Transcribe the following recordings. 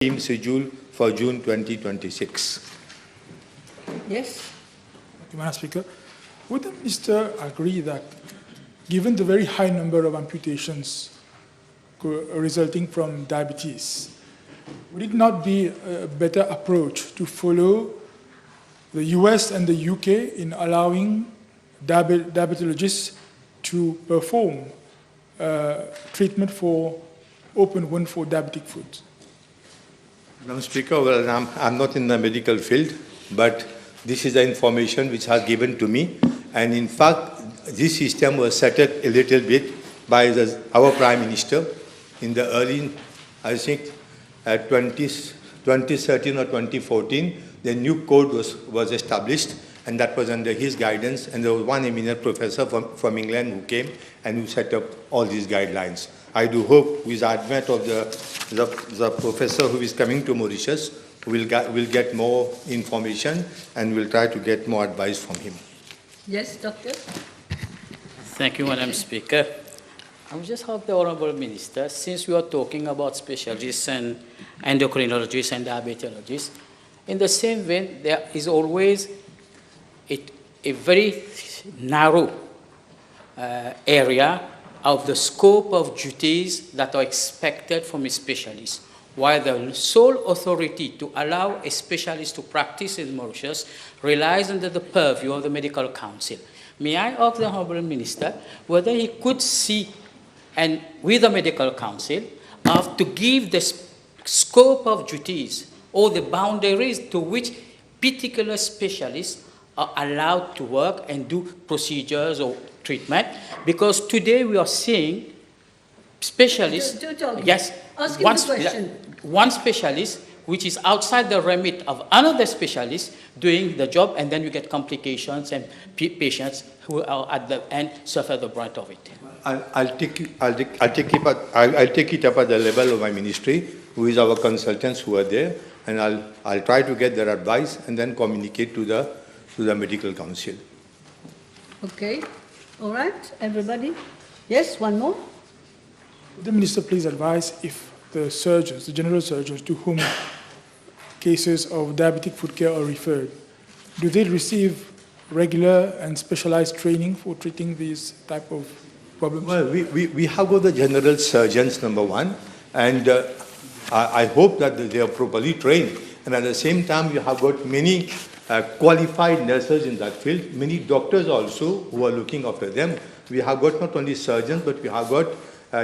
team schedule for June 2026. Yes. Thank you, Madam Speaker. Would the Minister agree that, given the very high number of amputations resulting from diabetes, would it not be a better approach to follow the US and the UK in allowing diabetologists to perform treatment for open wound for diabetic foot? Madam Speaker, well, I'm not in the medical field, but this is the information which has given to me. And in fact, this system was set up a little bit by our Prime Minister in the early, I think, 2013 or 2014. The new code was established, and that was under his guidance. And there was one eminent professor from England who came and who set up all these guidelines. I do hope, with the advent of the professor who is coming to Mauritius, we'll get more information and we'll try to get more advice from him. Yes, Doctor? Thank you, Madam Speaker. I would just hope the Honourable Minister, since we are talking about specialists and endocrinologists and diabetologists, in the same vein, there is always a very narrow area of the scope of duties that are expected from a specialist, while the sole authority to allow a specialist to practice in Mauritius relies under the purview of the Medical Council. May I ask the Honourable Minister whether he could see, and with the Medical Council, to give the scope of duties or the boundaries to which particular specialists are allowed to work and do procedures or treatment, because today we are seeing specialists. Yes, one specialist which is outside the remit of another specialist doing the job, and then you get complications and patients who are at the end suffer the brunt of it. I'll take it up at the level of my ministry, who is our consultants who are there, and I'll try to get their advice and then communicate to the Medical Council. Okay. All right, everybody? Yes, one more? Would the Minister please advise if the surgeons, the general surgeons to whom cases of diabetic foot care are referred, do they receive regular and specialized training for treating these type of problems? Well, we have got the general surgeons, number one, and I hope that they are properly trained. And at the same time, we have got many qualified nurses in that field, many doctors also who are looking after them. We have got not only surgeons, but we have got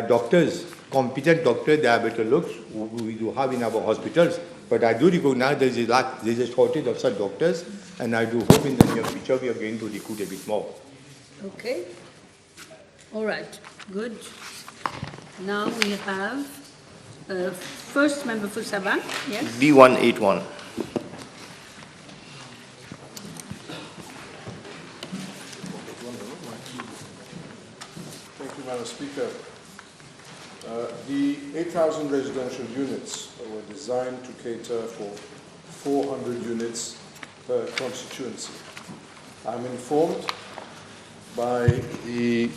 doctors, competent doctors, diabetologists, who we do have in our hospitals. But I do recognize there is a shortage of such doctors, and I do hope in the near future we are going to recruit a bit more. Okay. All right. Good. Now we have first member for Sabah. Yes. B181. Thank you, Madam Speaker. The 8,000 residential units were designed to cater for 400 units per constituency. I'm informed by the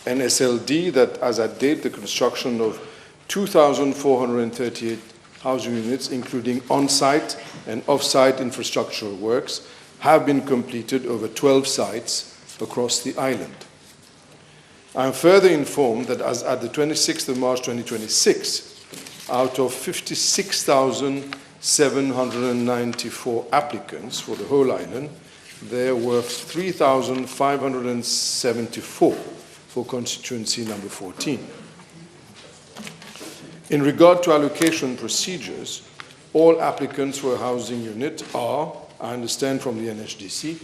NSLD that as at date, the construction of 2,438 housing units, including on-site and off-site infrastructural works, have been completed over 12 sites across the island. I am further informed that as at the 26th of March 2026, out of 56,794 applicants for the whole island, there were 3,574 for constituency number 14. In regard to allocation procedures, all applicants for a housing unit are, I understand from the NHDC,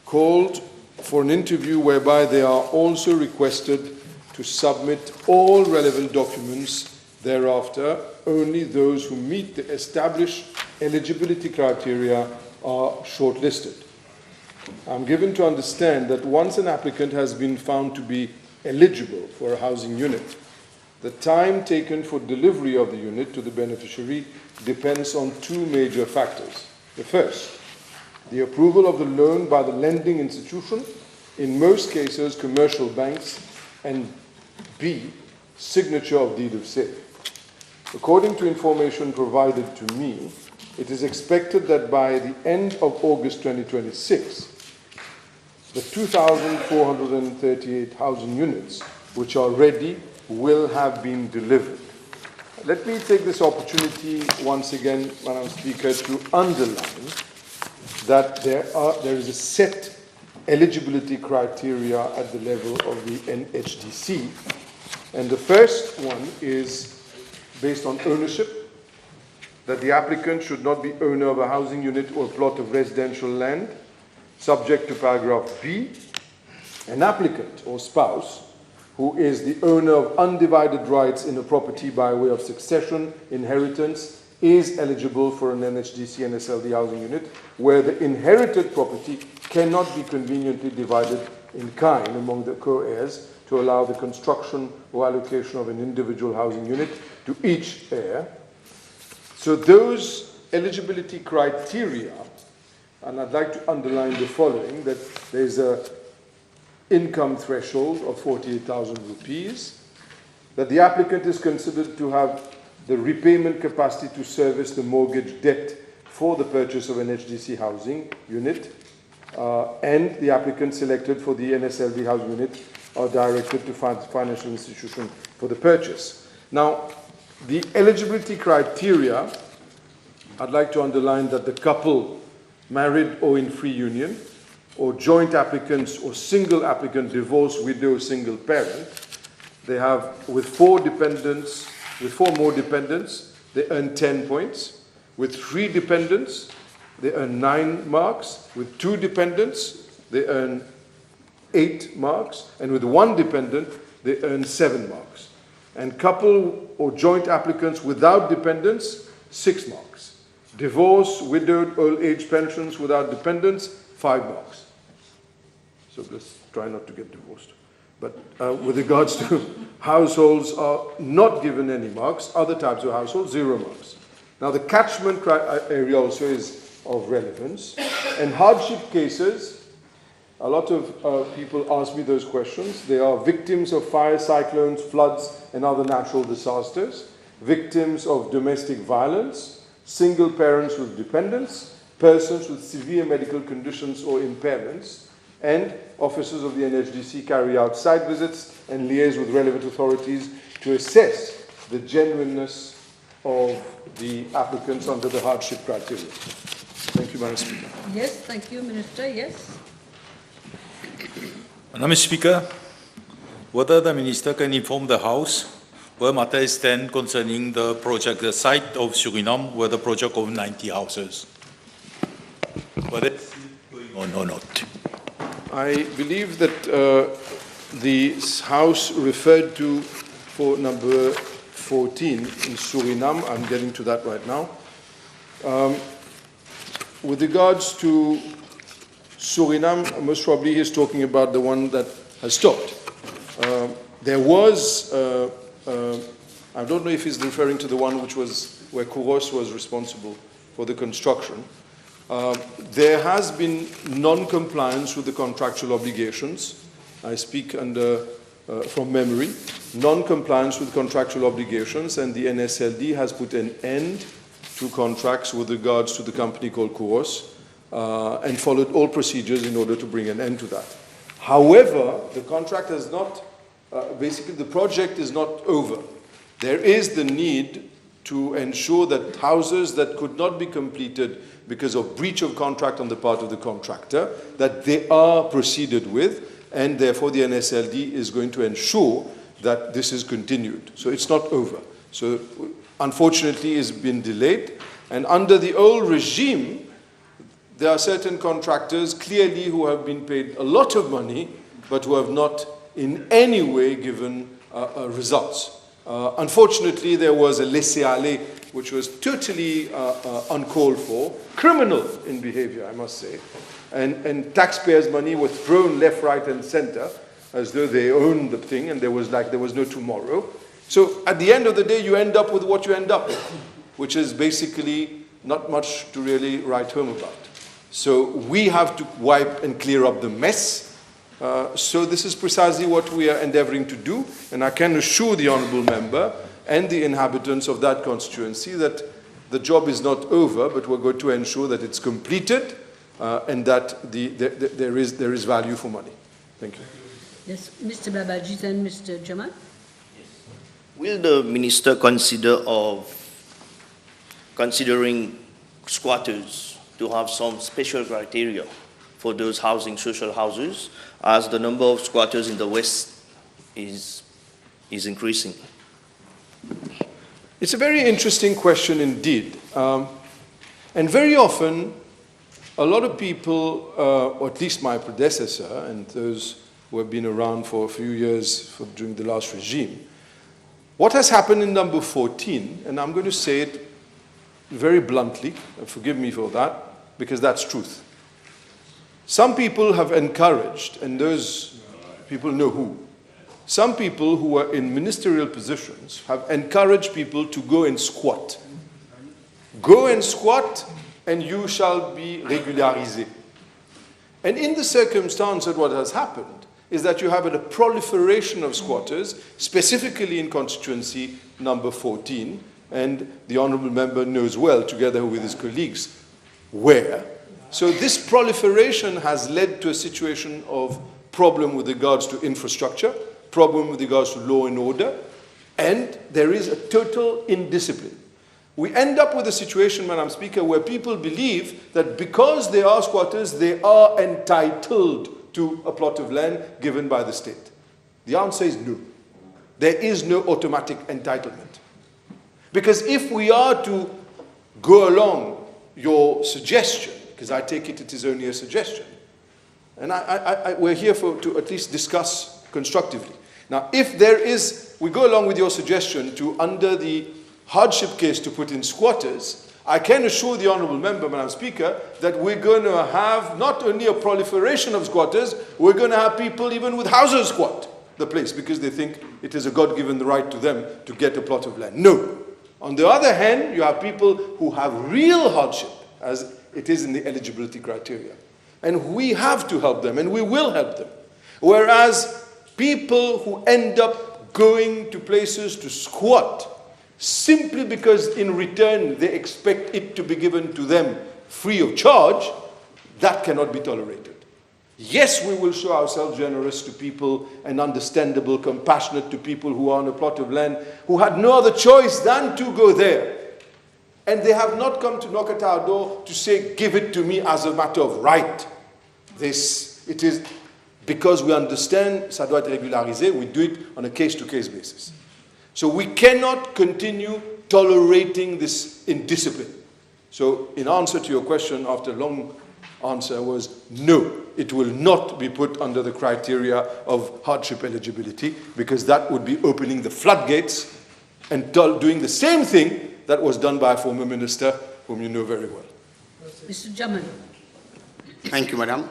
called for an interview whereby they are also requested to submit all relevant documents. Thereafter, only those who meet the established eligibility criteria are shortlisted. I'm given to understand that once an applicant has been found to be eligible for a housing unit, the time taken for delivery of the unit to the beneficiary depends on two major factors. The first, the approval of the loan by the lending institution, in most cases commercial banks, and B, signature of deed of sale. According to information provided to me, it is expected that by the end of August 2026, the 2,438 housing units which are ready will have been delivered. Let me take this opportunity once again, Madam Speaker, to underline that there is a set eligibility criteria at the level of the NHDC. And the first one is based on ownership, that the applicant should not be owner of a housing unit or plot of residential land, subject to paragraph B. An applicant or spouse who is the owner of undivided rights in a property by way of succession, inheritance, is eligible for an NHDC NSLD housing unit where the inherited property cannot be conveniently divided in kind among the co-heirs to allow the construction or allocation of an individual housing unit to each heir. So those eligibility criteria, and I'd like to underline the following, that there's a income threshold of 48,000 rupees, that the applicant is considered to have the repayment capacity to service the mortgage debt for the purchase of an HDC housing unit, and the applicant selected for the NSLD housing unit are directed to financial institution for the purchase. Now, the eligibility criteria, I'd like to underline that the couple married or in free union, or joint applicants or single applicant, divorced, widow, single parent, they have with four more dependents, they earn 10 points. With 3 dependents, they earn 9 marks. With 2 dependents, they earn 8 marks. And with 1 dependent, they earn 7 marks. And couple or joint applicants without dependents, 6 marks. Divorce, widowed, old age pensions without dependents, 5 marks. So let's try not to get divorced. But with regards to households are not given any marks, other types of households, 0 marks. Now the catchment area also is of relevance. And hardship cases, a lot of people ask me those questions. They are victims of fire, cyclones, floods, and other natural disasters, victims of domestic violence, single parents with dependents, persons with severe medical conditions or impairments, and officers of the NHDC carry out site visits and liaise with relevant authorities to assess the genuineness of the applicants under the hardship criteria. Thank you, Madam Speaker. Yes, thank you, Minister. Yes. Madam Speaker, whether the Minister can inform the House where matter stand concerning the project, the site of Suriname, where the project of 90 houses, whether it's going on or not. I believe that the House referred to for number 14 in Suriname, I'm getting to that right now. With regards to Suriname, most probably he's talking about the one that has stopped. There was, I don't know if he's referring to the one which was where Kouros was responsible for the construction. There has been non-compliance with the contractual obligations. I speak under, from memory. Non-compliance with contractual obligations, and the NSLD has put an end to contracts with regards to the company called Kouros, and followed all procedures in order to bring an end to that. However, the contract has not, basically the project is not over. There is the need to ensure that houses that could not be completed because of breach of contract on the part of the contractor, that they are proceeded with, and therefore the NSLD is going to ensure that this is continued. So it's not over. So unfortunately it's been delayed, and under the old regime, there are certain contractors clearly who have been paid a lot of money, but who have not in any way given results. Unfortunately, there was a laissez-aller which was totally uncalled for, criminal in behavior, I must say, and taxpayers' money was thrown left, right, and center as though they owned the thing, and there was no tomorrow. So at the end of the day, you end up with what you end up with, which is basically not much to really write home about. So we have to wipe and clear up the mess. So this is precisely what we are endeavoring to do, and I can assure the honourable member, and the inhabitants of that constituency that the job is not over, but we're going to ensure that it's completed and that there is value for money. Thank you. Yes, Mr. Babaji, then Mr. Jamal. Will the minister considering squatters to have some special criteria for those housing social houses, as the number of squatters in the West is increasing? It's a very interesting question indeed. And very often, a lot of people, or at least my predecessor, and those who have been around for a few years during the last regime, what has happened in number 14, and I'm going to say it very bluntly, and forgive me for that, because that's truth. Some people have encouraged, and those people know who, some people who are in ministerial positions have encouraged people to go and squat. Go and squat, and you shall be régularisé. And in the circumstance that what has happened is that you have a proliferation of squatters, specifically in constituency number 14, and the honourable member knows well, together with his colleagues, where. So this proliferation has led to a situation of problem with regards to infrastructure, problem with regards to law and order, and there is a total indiscipline. We end up with a situation, Madam Speaker, where people believe that because they are squatters, they are entitled to a plot of land given by the state. The answer is no. There is no automatic entitlement. Because if we are to go along your suggestion, because I take it is only a suggestion, and we're here to at least discuss constructively. Now, if we go along with your suggestion to, under the hardship case, to put in squatters, I can assure the honourable member, Madam Speaker, that we're going to have not only a proliferation of squatters, we're going to have people even with houses squat the place because they think it is a God-given right to them to get a plot of land. No. On the other hand, you have people who have real hardship, as it is in the eligibility criteria. And we have to help them, and we will help them. Whereas people who end up going to places to squat simply because in return they expect it to be given to them free of charge, that cannot be tolerated. Yes, we will show ourselves generous to people and understandable, compassionate to people who are on a plot of land who had no other choice than to go there. And they have not come to knock at our door to say, give it to me as a matter of right. It is because we understand ça doit être régularisé, we do it on a case-to-case basis. So we cannot continue tolerating this indiscipline. So in answer to your question, after a long answer was no, it will not be put under the criteria of hardship eligibility because that would be opening the floodgates and doing the same thing that was done by a former minister whom you know very well. Mr. Jamal. Thank you, Madam.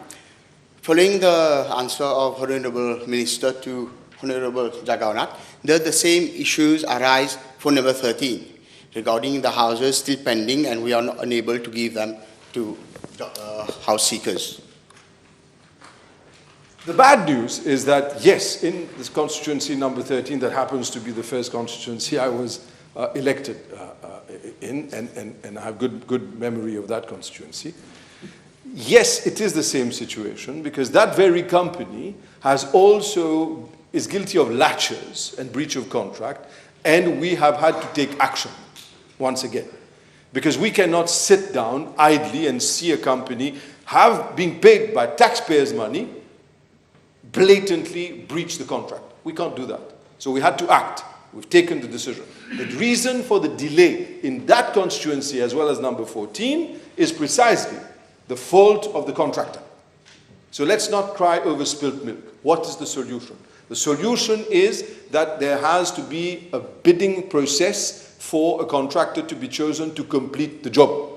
Following the answer of Honourable Minister to Honourable Jagaonat, the same issues arise for number 13 regarding the houses still pending and we are not unable to give them to house seekers. The bad news is that, yes, in this constituency number 13, that happens to be the first constituency I was elected in, and I have good memory of that constituency. Yes, it is the same situation because that very company is guilty of laches and breach of contract, and we have had to take action once again. Because we cannot sit down idly and see a company being paid by taxpayers' money blatantly breach the contract. We can't do that. So we had to act. We've taken the decision. The reason for the delay in that constituency as well as number 14 is precisely the fault of the contractor. So let's not cry over spilt milk. What is the solution? The solution is that there has to be a bidding process for a contractor to be chosen to complete the job.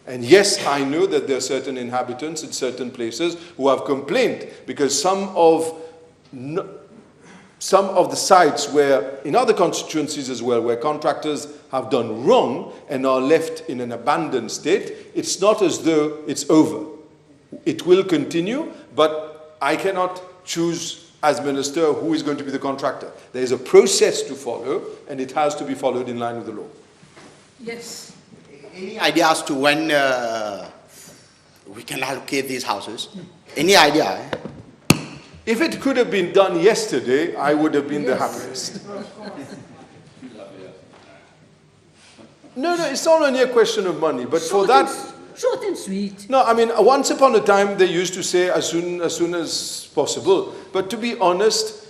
And yes, I know that there are certain inhabitants in certain places who have complained because some of the sites where, in other constituencies as well, where contractors have done wrong and are left in an abandoned state, it's not as though it's over. It will continue, but I cannot choose as minister, who is going to be the contractor. There is a process to follow, and it has to be followed in line with the law. Yes. Any idea as to when we can allocate these houses? Any idea? If it could have been done yesterday, I would have been the Yes. happiest. No, it's not only a question of money, but for that... Short and sweet. No, I mean, once upon a time, they used to say as soon as possible. But to be honest,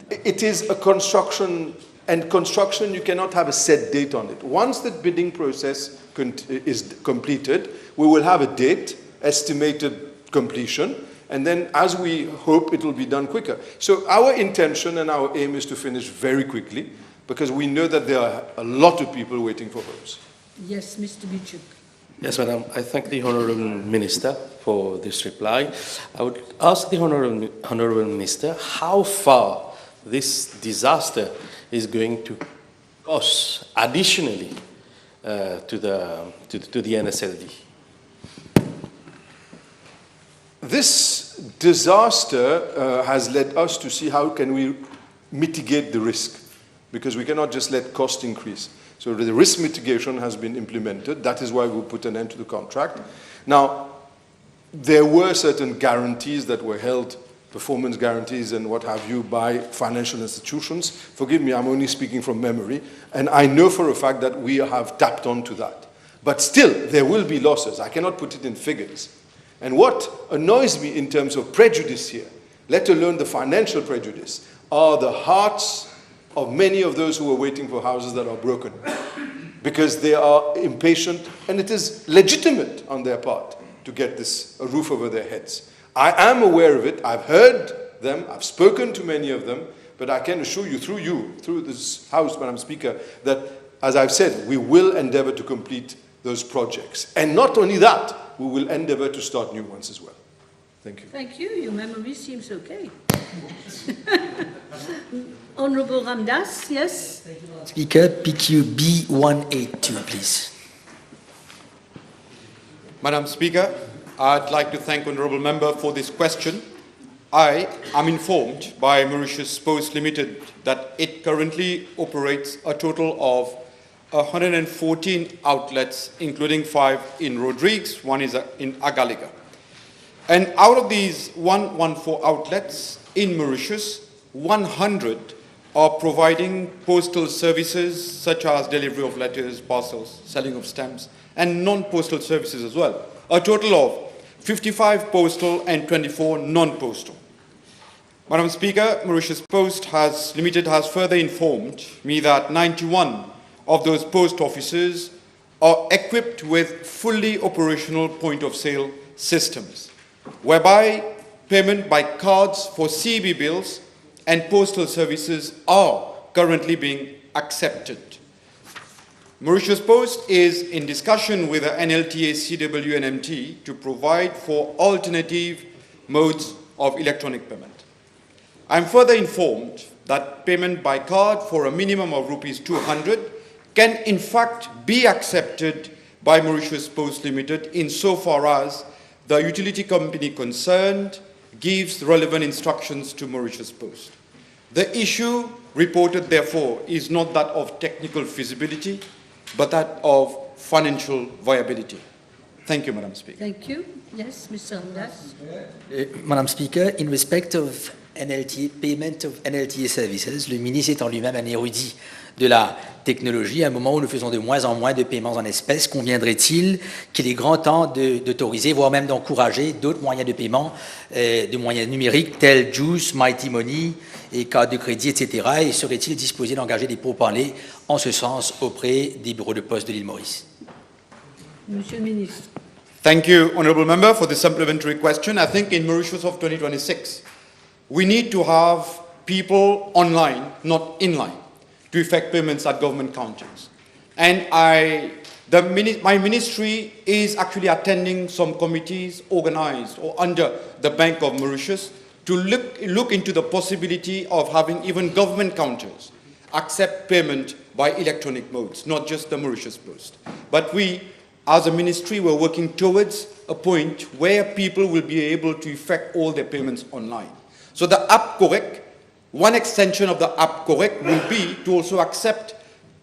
it is a construction, and construction, you cannot have a set date on it. Once the bidding process is completed, we will have a date, estimated completion, and then as we hope, it will be done quicker. So our intention and our aim is to finish very quickly, because we know that there are a lot of people waiting for homes. Yes, Mr. Bichuk. Yes, Madam. I thank the Honourable Minister for this reply. I would ask the Honourable Minister how far this disaster is going to cost additionally to the NSLD. This disaster has led us to see how can we mitigate the risk, because we cannot just let cost increase. So the risk mitigation has been implemented. That is why we put an end to the contract. Now, there were certain guarantees that were held, performance guarantees and what have you, by financial institutions. Forgive me, I'm only speaking from memory. And I know for a fact that we have tapped onto that. But still, there will be losses. I cannot put it in figures. And what annoys me in terms of prejudice here, let alone the financial prejudice, are the hearts of many of those who are waiting for houses that are broken, because they are impatient, and it is legitimate on their part to get a roof over their heads. I am aware of it. I've heard them. I've spoken to many of them, but I can assure you, through this House, Madam Speaker, that, as I've said, we will endeavor to complete those projects. And not only that, we will endeavor to start new ones as well. Thank you. Thank you. Your memory seems okay. Honorable Ramdas, yes? Speaker, PQB 182, please. Madam Speaker, I'd like to thank Honourable Member for this question. I am informed by Mauritius Post Limited that it currently operates a total of 114 outlets, including 5 in Rodrigues, 1 is in Agaliga. And out of these 114 outlets in Mauritius, 100 are providing postal services such as delivery of letters, parcels, selling of stamps, and non-postal services as well. A total of 55 postal and 24 non-postal. Madam Speaker, Mauritius Post Limited has further informed me that 91 of those post offices are equipped with fully operational point-of-sale systems, whereby payment by cards for CB bills and postal services are currently being accepted. Mauritius Post is in discussion with the NLTA, CW and MT to provide for alternative modes of electronic payment. I am further informed that payment by card for a minimum of rupees 200 can in fact be accepted by Mauritius Post Limited insofar as the utility company concerned gives relevant instructions to Mauritius Post. The issue reported, therefore, is not that of technical feasibility, but that of financial viability. Thank you, Madam Speaker. Thank you. Yes, Mr. Ramdas. Madam Speaker, in respect of NLTA, payment of NLTA services, le ministre étant lui-même un érudit de la technologie, à un moment où nous faisons de moins en moins de paiements en espèces, conviendrait-il qu'il est grand temps d'autoriser, voire même d'encourager d'autres moyens de paiement, de moyens numériques tels Juice, Mighty Money et cartes de crédit, etc. Et serait-il disposé d'engager des pourparlers en ce sens auprès des bureaux de poste de l'île Maurice? Monsieur le ministre. Thank you, Honourable Member, for this supplementary question. I think in Mauritius of 2026, we need to have people online, not inline, to effect payments at government counters. And my ministry is actually attending some committees organized or under the Bank of Mauritius to look into the possibility of having even government counters accept payment by electronic modes, not just the Mauritius Post. But we, as a ministry, we're working towards a point where people will be able to effect all their payments online. So the app correct, one extension of the app correct will be to also accept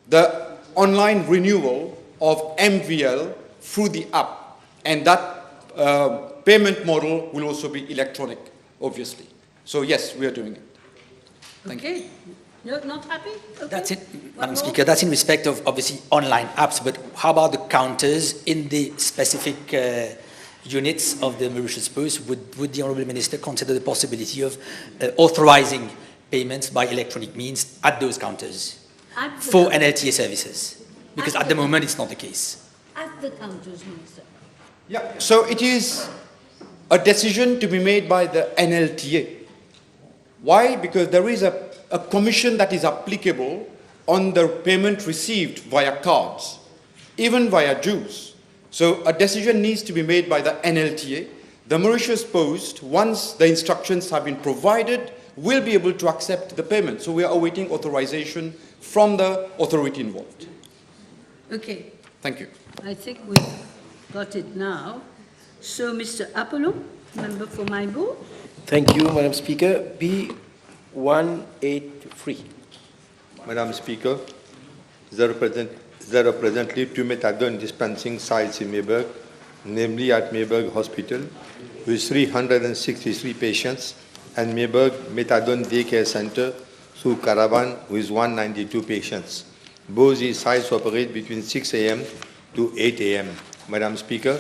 the online renewal of MVL through the app. And that payment model will also be electronic, obviously. So yes, we are doing it. Thank you. Okay. You're not happy? Okay. That's it, One Madam more? Speaker. That's in respect of obviously online apps, but how about the counters in the specific units of the Mauritius Post? Would the Honourable Minister consider the possibility of authorizing payments by electronic means at those counters At the for coun- NLTA services? Because at the moment it's not the case. At the counters, Minister. Yeah, so it is a decision to be made by the NLTA. Why? Because there is a commission that is applicable on the payment received via cards, even via dues. So a decision needs to be made by the NLTA. The Mauritius Post, once the instructions have been provided, will be able to accept the payment. So we are awaiting authorization from the authority involved. Okay. Thank you. I think we've got it now. So, Mr. Apollo, member for Maibo. Thank you, Madam Speaker. B183. Madam Speaker, there are presently 2 methadone dispensing sites in Mayberg, namely at Mayberg Hospital, with 363 patients, and Mayberg Methadone Daycare Center through Caravan with 192 patients. Both these sites operate between 6 a.m. to 8 a.m. Madam Speaker,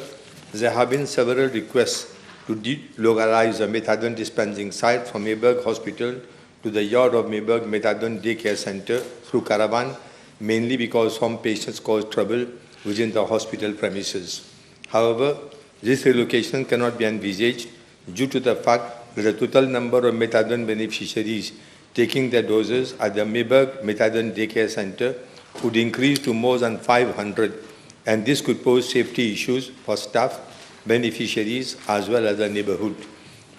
there have been several requests to delocalize the methadone dispensing site from Mayberg Hospital to the yard of Mayberg Methadone Daycare Center through Caravan, mainly because some patients cause trouble within the hospital premises. However, this relocation cannot be envisaged due to the fact that the total number of methadone beneficiaries taking their doses at the Mayberg Methadone Daycare Center would increase to more than 500, and this could pose safety issues for staff, beneficiaries, as well as the neighborhood.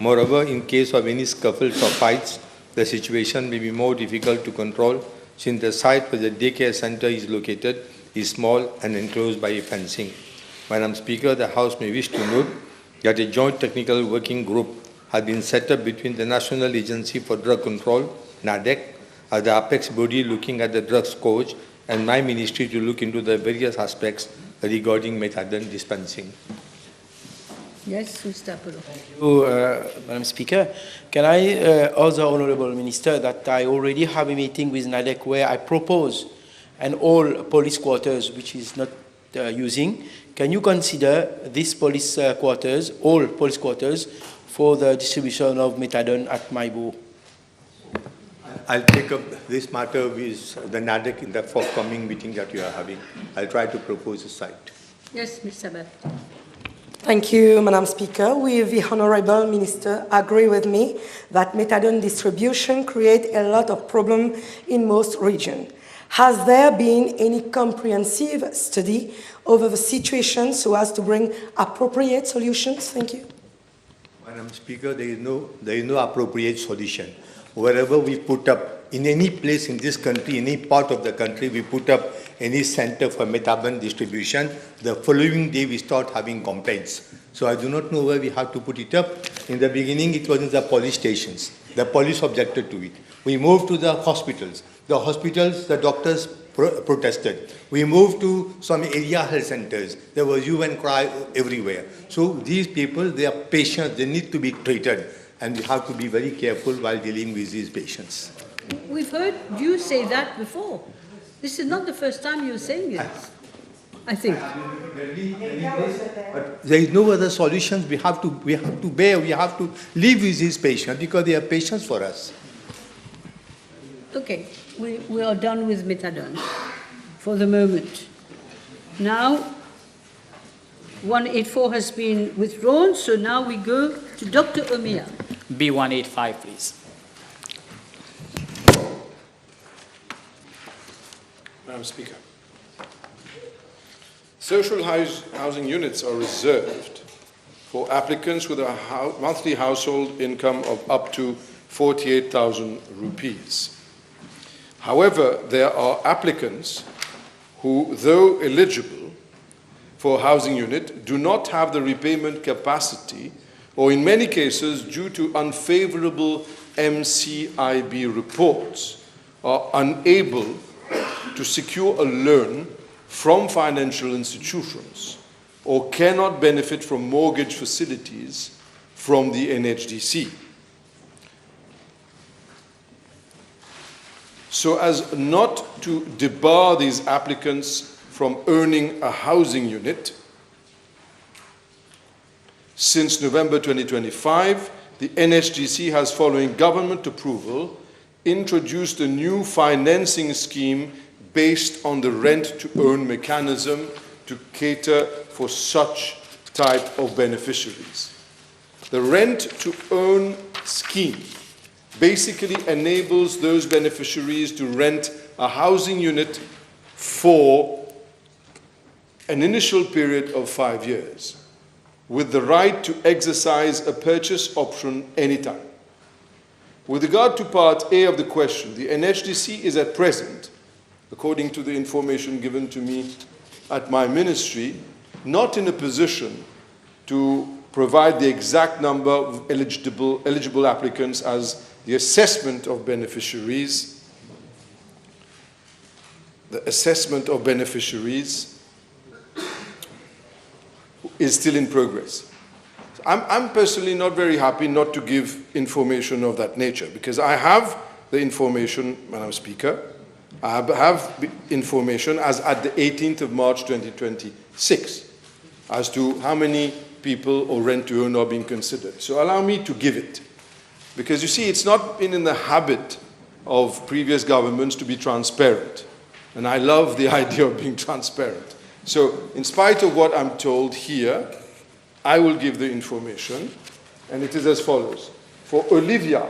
Moreover, in case of any scuffles or fights, the situation may be more difficult to control since the site where the daycare center is located is small and enclosed by a fencing. Madam Speaker, the House may wish to note that a joint technical working group has been set up between the National Agency for Drug Control, NADEC, as the apex body looking at the drugs coach, and my ministry to look into the various aspects regarding methadone dispensing. Yes, Mr. Apollo. Thank you, Madam Speaker. Can I ask the Honourable Minister that I already have a meeting with NADEC where I propose an all police quarters which is not using. Can you consider this police quarters, all police quarters, for the distribution of methadone at Maibo? I'll take up this matter with the NADEC in the forthcoming meeting that you are having. I'll try to propose a site. Yes, Mr. Abad. Thank you, Madam Speaker. We, the Honourable Minister, agree with me that methadone distribution creates a lot of problems in most regions. Has there been any comprehensive study over the situation so as to bring appropriate solutions? Thank you. Madam Speaker, there is no appropriate solution. Wherever we put up, in any place in this country, any part of the country, we put up any center for methadone distribution, the following day we start having complaints. So I do not know where we have to put it up. In the beginning, it was in the police stations. The police objected to it. We moved to the hospitals. The hospitals, the doctors protested. We moved to some area health centers. There was hue and cry everywhere. So these people, they are patients. They need to be treated. And we have to be very careful while dealing with these patients. We've heard you say that before. This is not the first time you're saying it, I think. But there is no other solutions. We have to bear, we have to live with these patients because they are patients for us. Okay, we are done with methadone for the moment. Now, 184 has been withdrawn, so now we go to Dr. Omia. B185, please. Madam Speaker, social housing units are reserved for applicants with a monthly household income of up to 48,000 rupees. However, there are applicants who, though eligible for a housing unit, do not have the repayment capacity, or in many cases, due to unfavorable MCIB reports are unable to secure a loan from financial institutions or cannot benefit from mortgage facilities from the NHDC. So as not to debar these applicants from earning a housing unit, since November 2025, the NHDC has, following government approval, introduced a new financing scheme based on the rent-to-own mechanism to cater for such type of beneficiaries. The rent-to-own scheme basically enables those beneficiaries to rent a housing unit for an initial period of 5 years, with the right to exercise a purchase option anytime. With regard to Part A of the question, the NHDC is at present, according to the information given to me at my ministry, not in a position to provide the exact number of eligible applicants, as the assessment of beneficiaries is still in progress. So I'm personally not very happy not to give information of that nature, because I have the information, Madam Speaker. I have information as at the 18th of March 2026 as to how many people or rent-to-own are being considered. So allow me to give it. Because you see, it's not been in the habit of previous governments to be transparent. And I love the idea of being transparent. So in spite of what I'm told here, I will give the information. And it is as follows. For Olivia,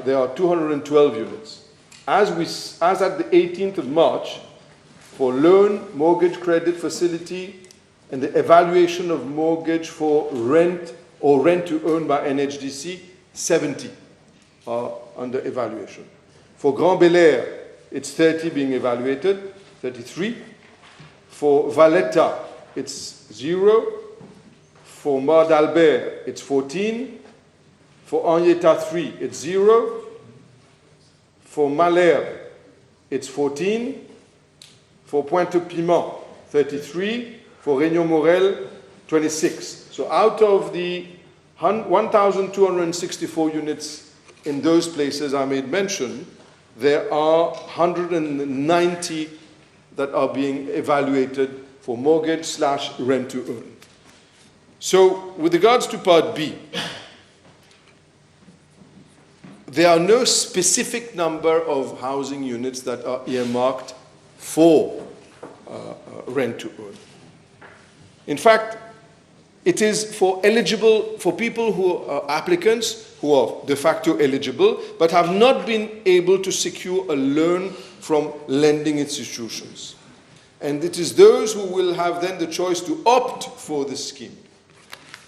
there are 212 units. As at the 18th of March, for loan, mortgage credit facility, and the evaluation of mortgage for rent or rent-to-own by NHDC, 70 are under evaluation. For Grand Bel Air, it's 30 being evaluated, 33. For Valletta, it's 0. For Mar d'Albert, it's 14. For Henrietta 3, it's 0. For Malherbe, it's 14. For Pointe-Piment, 33. For Réunion Morel, 26. So out of the 1,264 units in those places I made mention, there are 190 that are being evaluated for mortgage/rent-to-own. So with regards to Part B, there are no specific number of housing units that are earmarked for rent-to-own. In fact, it is for people who are applicants who are de facto eligible but have not been able to secure a loan from lending institutions. And it is those who will have then the choice to opt for this scheme.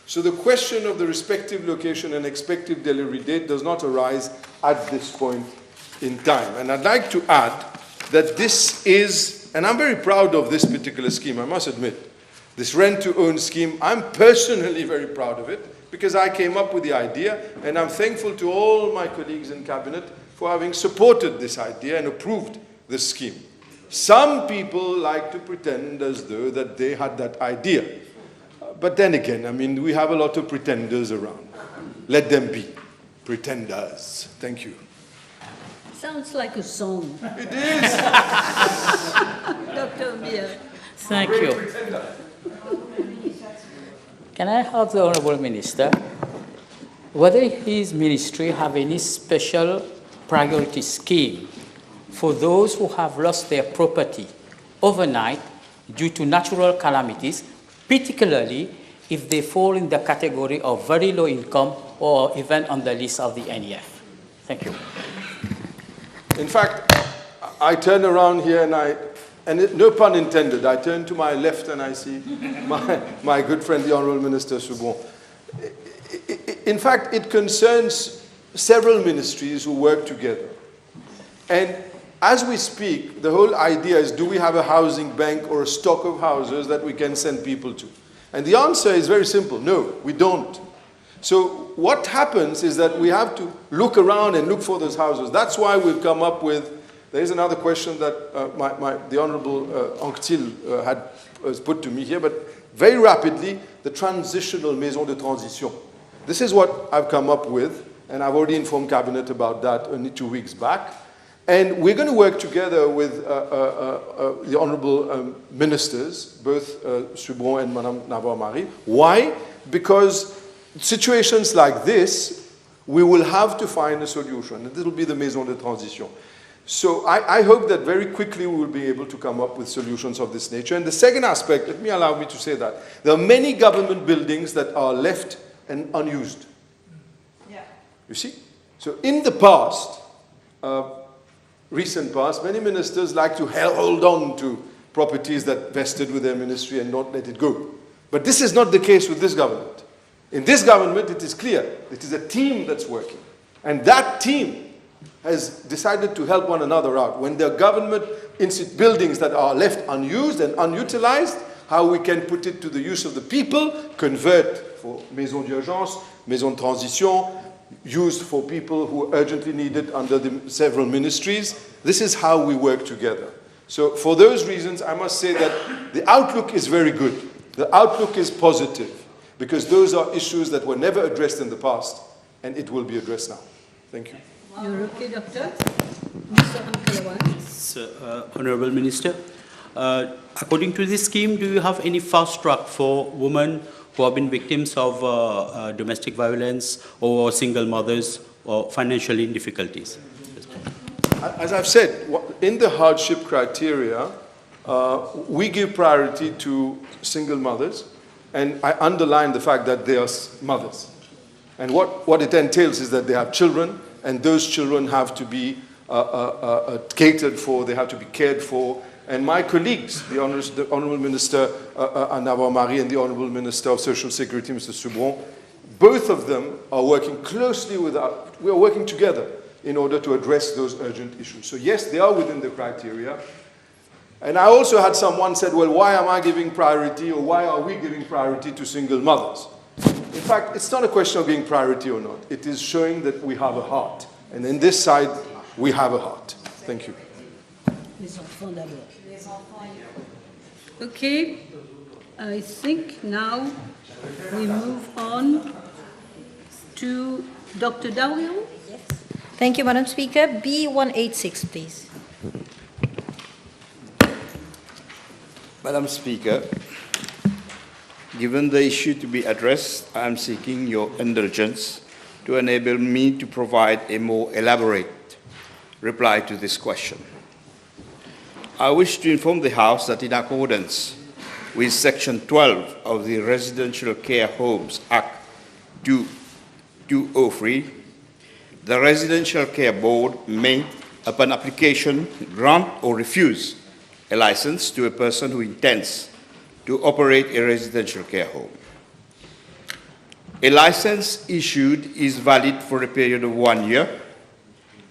So the question of the respective location and expected delivery date does not arise at this point in time. And I'd like to add that this is, and I'm very proud of this particular scheme, I must admit, this rent-to-own scheme. I'm personally very proud of it because I came up with the idea, and I'm thankful to all my colleagues in Cabinet for having supported this idea and approved this scheme. Some people like to pretend as though that they had that idea. But then again, I mean, we have a lot of pretenders around. Let them be pretenders. Thank you. Sounds like a song. It is. Dr. Mia. Thank you. Can I ask the Honourable Minister whether his ministry have any special priority scheme for those who have lost their property overnight due to natural calamities, particularly if they fall in the category of very low income or even on the list of the NEF? Thank you. In fact, I turn around here and no pun intended, I turn to my left and I see my good friend, the Honourable Minister Soubon. In fact, it concerns several ministries who work together. And as we speak, the whole idea is, do we have a housing bank or a stock of houses that we can send people to? And the answer is very simple, no, we don't. So what happens is that we have to look around and look for those houses. That's why we've come up with, there's another question that the Honorable Anctil has put to me here, but very rapidly, the transitional maison de transition. This is what I've come up with, and I've already informed Cabinet about that only 2 weeks back. And we're going to work together with the Honorable Ministers, both Subron and Madame Navarre-Marie. Why? Because situations like this, we will have to find a solution. It will be the maison de transition. So I hope that very quickly we will be able to come up with solutions of this nature. And the second aspect, allow me to say that, there are many government buildings that are left and unused. Yeah. You see? So in the past, recent past, many ministers like to hold on to properties that vested with their ministry and not let it go. But this is not the case with this government. In this government, it is clear. It is a team that's working. And that team has decided to help one another out. When there are government buildings that are left unused and unutilized, how we can put it to the use of the people, convert for maison d'urgence, maison de transition, used for people who urgently need it under the several ministries. This is how we work together. So for those reasons, I must say that the outlook is very good. The outlook is positive, because those are issues that were never addressed in the past, and it will be addressed now. Thank you. You're okay, Doctor? Mr. Ankalawan. So, Honorable Minister, according to this scheme, do you have any fast track for women who have been victims of domestic violence or single mothers or financially in difficulties? As I've said, in the hardship criteria, we give priority to single mothers, and I underline the fact that they are mothers. And what it entails is that they have children, and those children have to be catered for, they have to be cared for. And my colleagues, the Honourable Minister Navarre-Marie and the Honourable Minister of Social Security, Mr. Subron, both of them are working closely with us. We are working together in order to address those urgent issues. So yes, they are within the criteria. And I also had someone said, well, why am I giving priority, or why are we giving priority to single mothers? In fact, it's not a question of giving priority or not. It is showing that we have a heart. And in this side, we have a heart. Thank you. Les enfants d'abord. Okay, I think now we move on to Dr. Dario. Yes. Thank you, Madam Speaker. B186, please. Madam Speaker, given the issue to be addressed, I am seeking your indulgence to enable me to provide a more elaborate reply to this question. I wish to inform the House that in accordance with Section 12 of the Residential Care Homes Act 2003, the Residential Care Board may, upon application, grant or refuse a license to a person who intends to operate a residential care home. A license issued is valid for a period of 1 year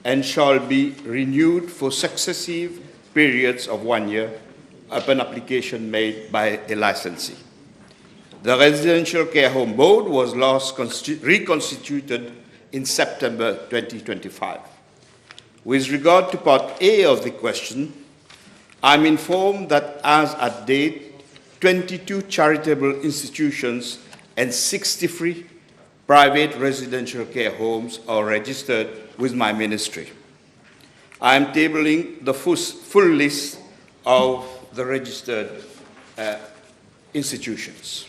and shall be renewed for successive periods of 1 year upon application made by a licensee. The Residential Care Home Board was last reconstituted in September 2025. With regard to Part A of the question, I'm informed that as at date, 22 charitable institutions and 63 private residential care homes are registered with my ministry. I am tabling the full list of the registered institutions.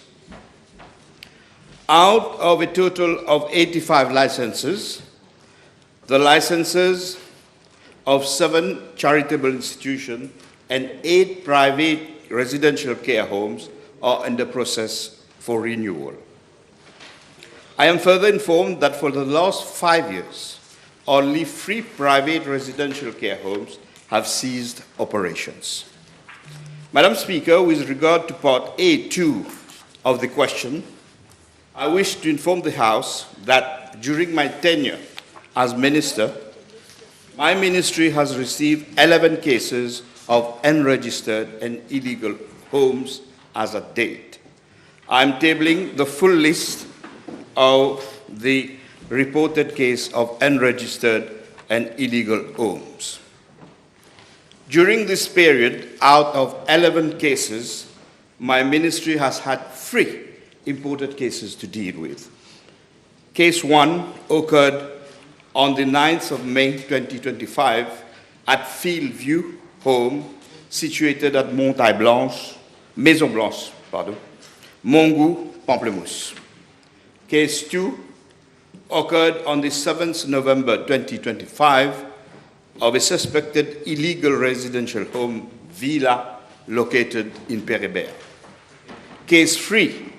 Out of a total of 85 licenses, the licenses of 7 charitable institutions and 8 private residential care homes are in the process for renewal. I am further informed that for the last 5 years, only 3 private residential care homes have ceased operations. Madam Speaker, with regard to Part A2 of the question, I wish to inform the House that during my tenure as Minister, my ministry has received 11 cases of unregistered and illegal homes as at date. I am tabling the full list of the reported case of unregistered and illegal homes. During this period, out of 11 cases, my ministry has had 3 imported cases to deal with. Case 1 occurred on the 9th of May 2025 at Fieldview Home, situated at Maison Blanche, Mongou, Pamplemousse. Case 2 occurred on the 7th November 2025 of a suspected illegal residential home villa located in Pérébert. Case 3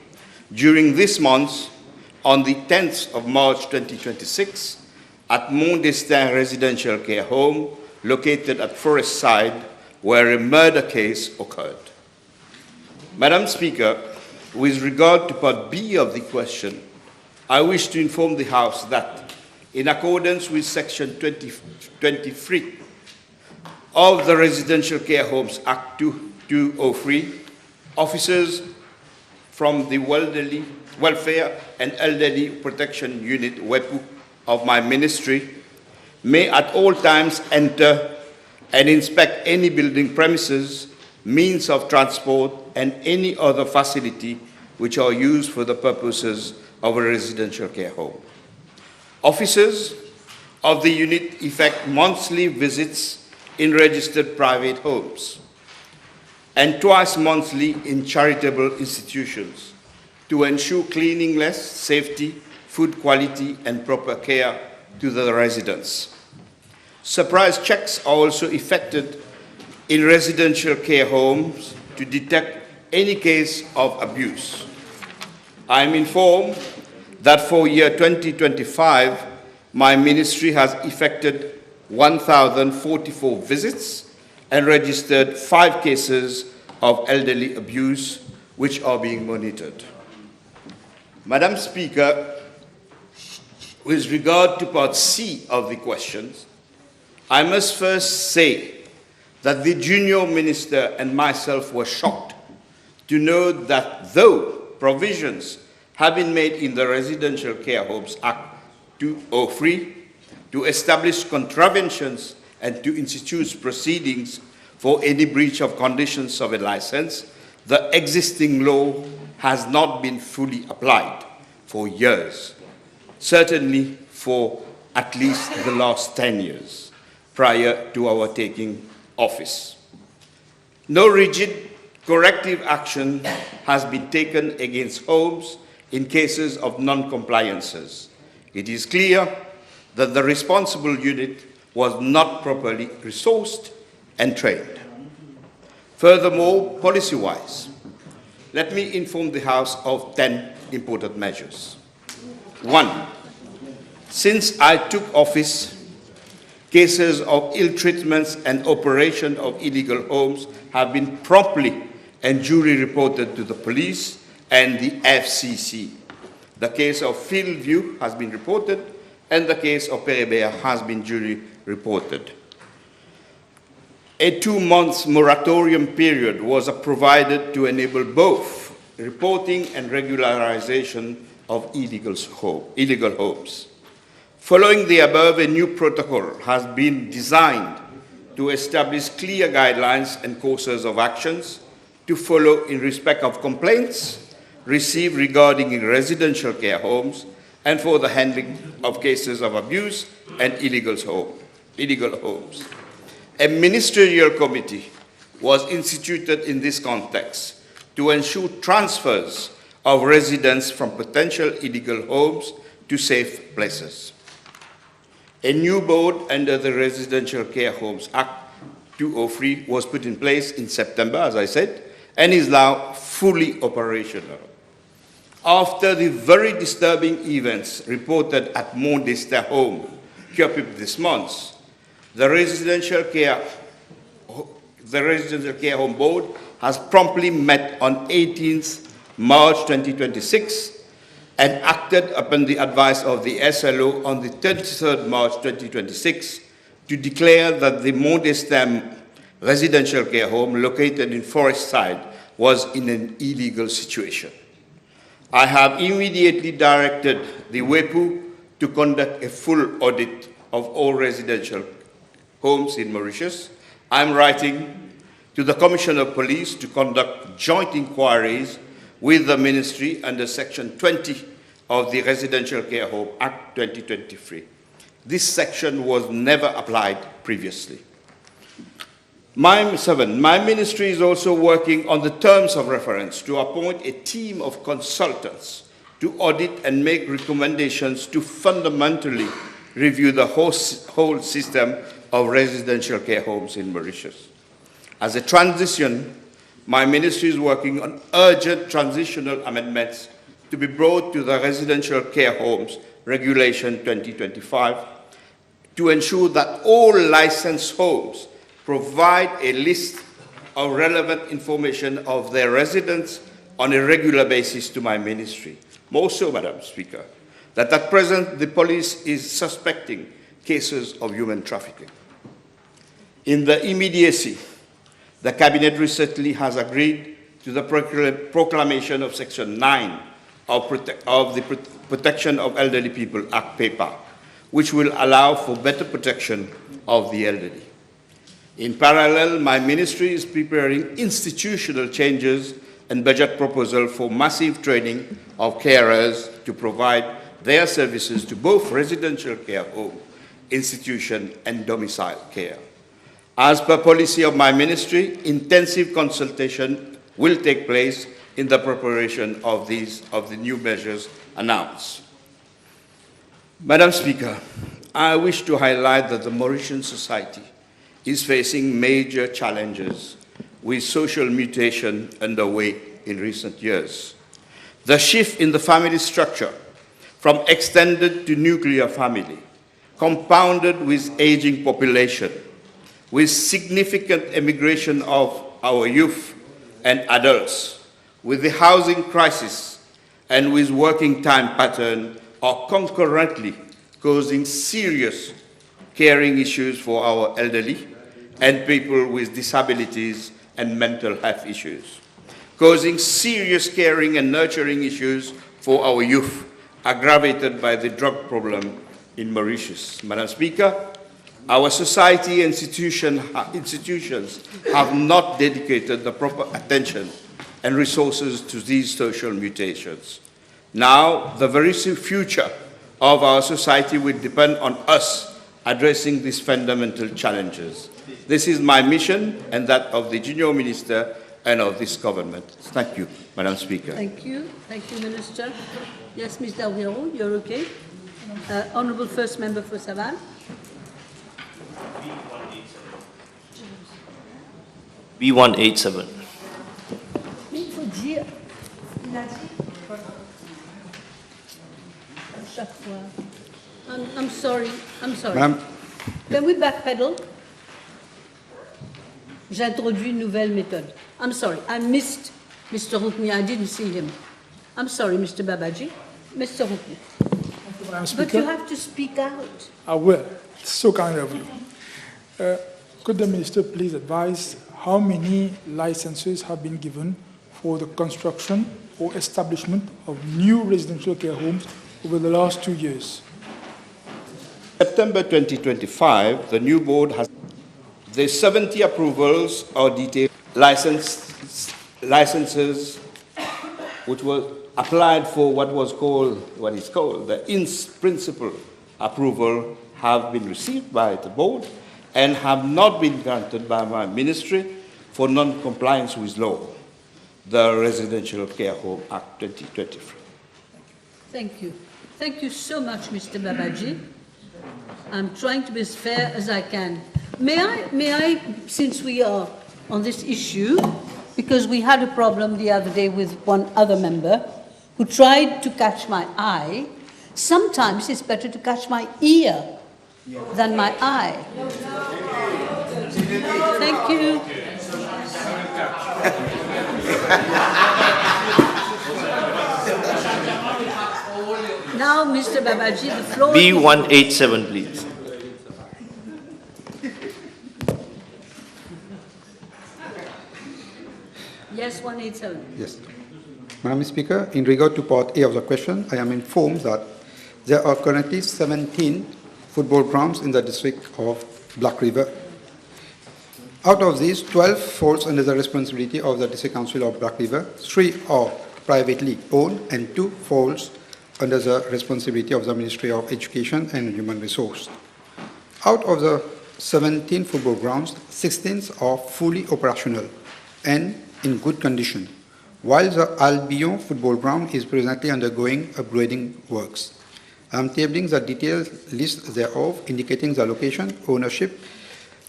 during this month on the 10th of March 2026 at Mont Destin Residential Care Home located at Forest Side, where a murder case occurred. Madam Speaker, with regard to Part B of the question, I wish to inform the House that, in accordance with Section 23 of the Residential Care Homes Act 203, officers from the Welfare and Elderly Protection Unit, WEPU, of my ministry may at all times enter and inspect any building premises, means of transport, and any other facility which are used for the purposes of a residential care home. Officers of the unit effect monthly visits in registered private homes and twice monthly in charitable institutions to ensure cleanliness, safety, food quality, and proper care to the residents. Surprise checks are also effected in residential care homes to detect any case of abuse. I am informed that for year 2025, my ministry has effected 1,044 visits and registered 5 cases of elderly abuse, which are being monitored. Madam Speaker, with regard to Part C of the questions, I must first say that the junior minister and myself were shocked to know that though provisions have been made in the Residential Care Homes Act 203 to establish contraventions and to institute proceedings for any breach of conditions of a license, the existing law has not been fully applied for years, certainly for at least the last 10 years prior to our taking office. No rigid corrective action has been taken against homes in cases of non-compliances. It is clear that the responsible unit was not properly resourced and trained. Furthermore, policy-wise, let me inform the House of 10 important measures. 1. Since I took office, cases of ill treatments and operation of illegal homes have been promptly and duly reported to the police and the FCC. The case of Fieldview has been reported, and the case of Pérébert has been duly reported. A 2-month moratorium period was provided to enable both reporting and regularization of illegal homes. Following the above, a new protocol has been designed to establish clear guidelines and courses of actions to follow in respect of complaints received regarding residential care homes and for the handling of cases of abuse and illegal homes. A ministerial committee was instituted in this context to ensure transfers of residents from potential illegal homes to safe places. A new board under the Residential Care Homes Act 203 was put in place in September, as I said, and is now fully operational. After the very disturbing events reported at Mont Destin Home, Kyopup this month, the Residential Care Home Board has promptly met on 18th March 2026 and acted upon the advice of the SLO on the 23rd March 2026 to declare that the Mont Destin residential care home located in Forest Side was in an illegal situation. I have immediately directed the WEPU to conduct a full audit of all residential homes in Mauritius. I'm writing to the Commissioner of Police to conduct joint inquiries with the Ministry under Section 20 of the Residential Care Home Act 2023. This section was never applied previously. My ministry is also working on the terms of reference to appoint a team of consultants to audit and make recommendations to fundamentally review the whole system of residential care homes in Mauritius. As a transition, my ministry is working on urgent transitional amendments to be brought to the Residential Care Homes Regulation 2025 to ensure that all licensed homes provide a list of relevant information of their residents on a regular basis to my ministry. More so, Madam Speaker, that at present the police is suspecting cases of human trafficking. In the immediacy, the Cabinet recently has agreed to the proclamation of Section 9 of the Protection of Elderly People Act paper, which will allow for better protection of the elderly. In parallel, my ministry is preparing institutional changes and budget proposal for massive training of carers to provide their services to both residential care home, institution, and domicile care. As per policy of my ministry, intensive consultation will take place in the preparation of the new measures announced. Madam Speaker, I wish to highlight that the Mauritian society is facing major challenges with social mutation underway in recent years. The shift in the family structure from extended to nuclear family, compounded with aging population, with significant emigration of our youth and adults, with the housing crisis and with working time pattern are concurrently causing serious caring issues for our elderly and people with disabilities and mental health issues, causing serious caring and nurturing issues for our youth, aggravated by the drug problem in Mauritius. Madam Speaker, our society and institutions have not dedicated the proper attention and resources to these social mutations. Now, the very future of our society will depend on us addressing these fundamental challenges. This is my mission and that of the Junior Minister and of this government. Thank you, Madam Speaker. Thank you. Thank you, Minister. Yes, Ms. Dalhero, you're okay? Honourable First Member for Savane. B187. Il faut dire. Il a dit. Chaque fois. I'm sorry. I'm sorry. Madame. Can we backpedal? J'introduis une nouvelle méthode. I'm sorry. I missed Mr. Rukni. I didn't see him. I'm sorry, Mr. Babaji. Mr. Rukni. But you have to speak out. I will. It's so kind of you. Could the Minister please advise how many licenses have been given for the construction or establishment of new residential care homes over the last 2 years? September 2025, the new board has the 70 approvals or detailed licenses which were applied for what is called the in-principle approval have been received by the board and have not been granted by my ministry for non-compliance with law, the Residential Care Home Act 2023. Thank you. Thank you so much, Mr. Babaji. I'm trying to be as fair as I can. May I, since we are on this issue, because we had a problem the other day with one other member who tried to catch my eye, sometimes it's better to catch my ear than my eye. Thank you. Now, Mr. Babaji, the floor is... B187, please. Yes, 187. Yes. Madam Speaker, in regard to part A of the question, I am informed that there are currently 17 football grounds in the district of Black River. Out of these, 12 falls under the responsibility of the District Council of Black River, 3 are privately owned, and 2 falls under the responsibility of the Ministry of Education and Human Resources. Out of the 17 football grounds, 16 are fully operational and in good condition, while the Albion football ground is presently undergoing upgrading works. I am tabling the detailed list thereof, indicating the location, ownership,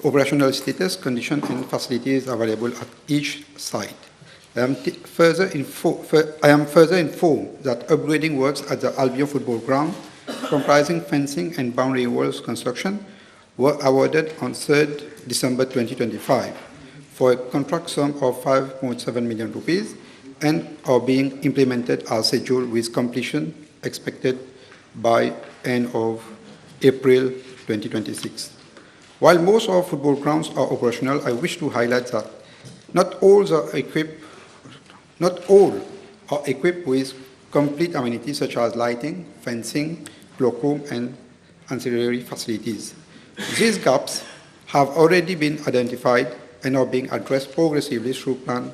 operational status, condition, and facilities available at each site. I am further informed that upgrading works at the Albion football ground, comprising fencing and boundary walls construction, were awarded on 3rd December 2025 for a contract sum of 5.7 million rupees and are being implemented as scheduled, with completion expected by end of April 2026. While most of our football grounds are operational, I wish to highlight that not all are equipped with complete amenities such as lighting, fencing, cloakroom, and ancillary facilities. These gaps have already been identified and are being addressed progressively through planned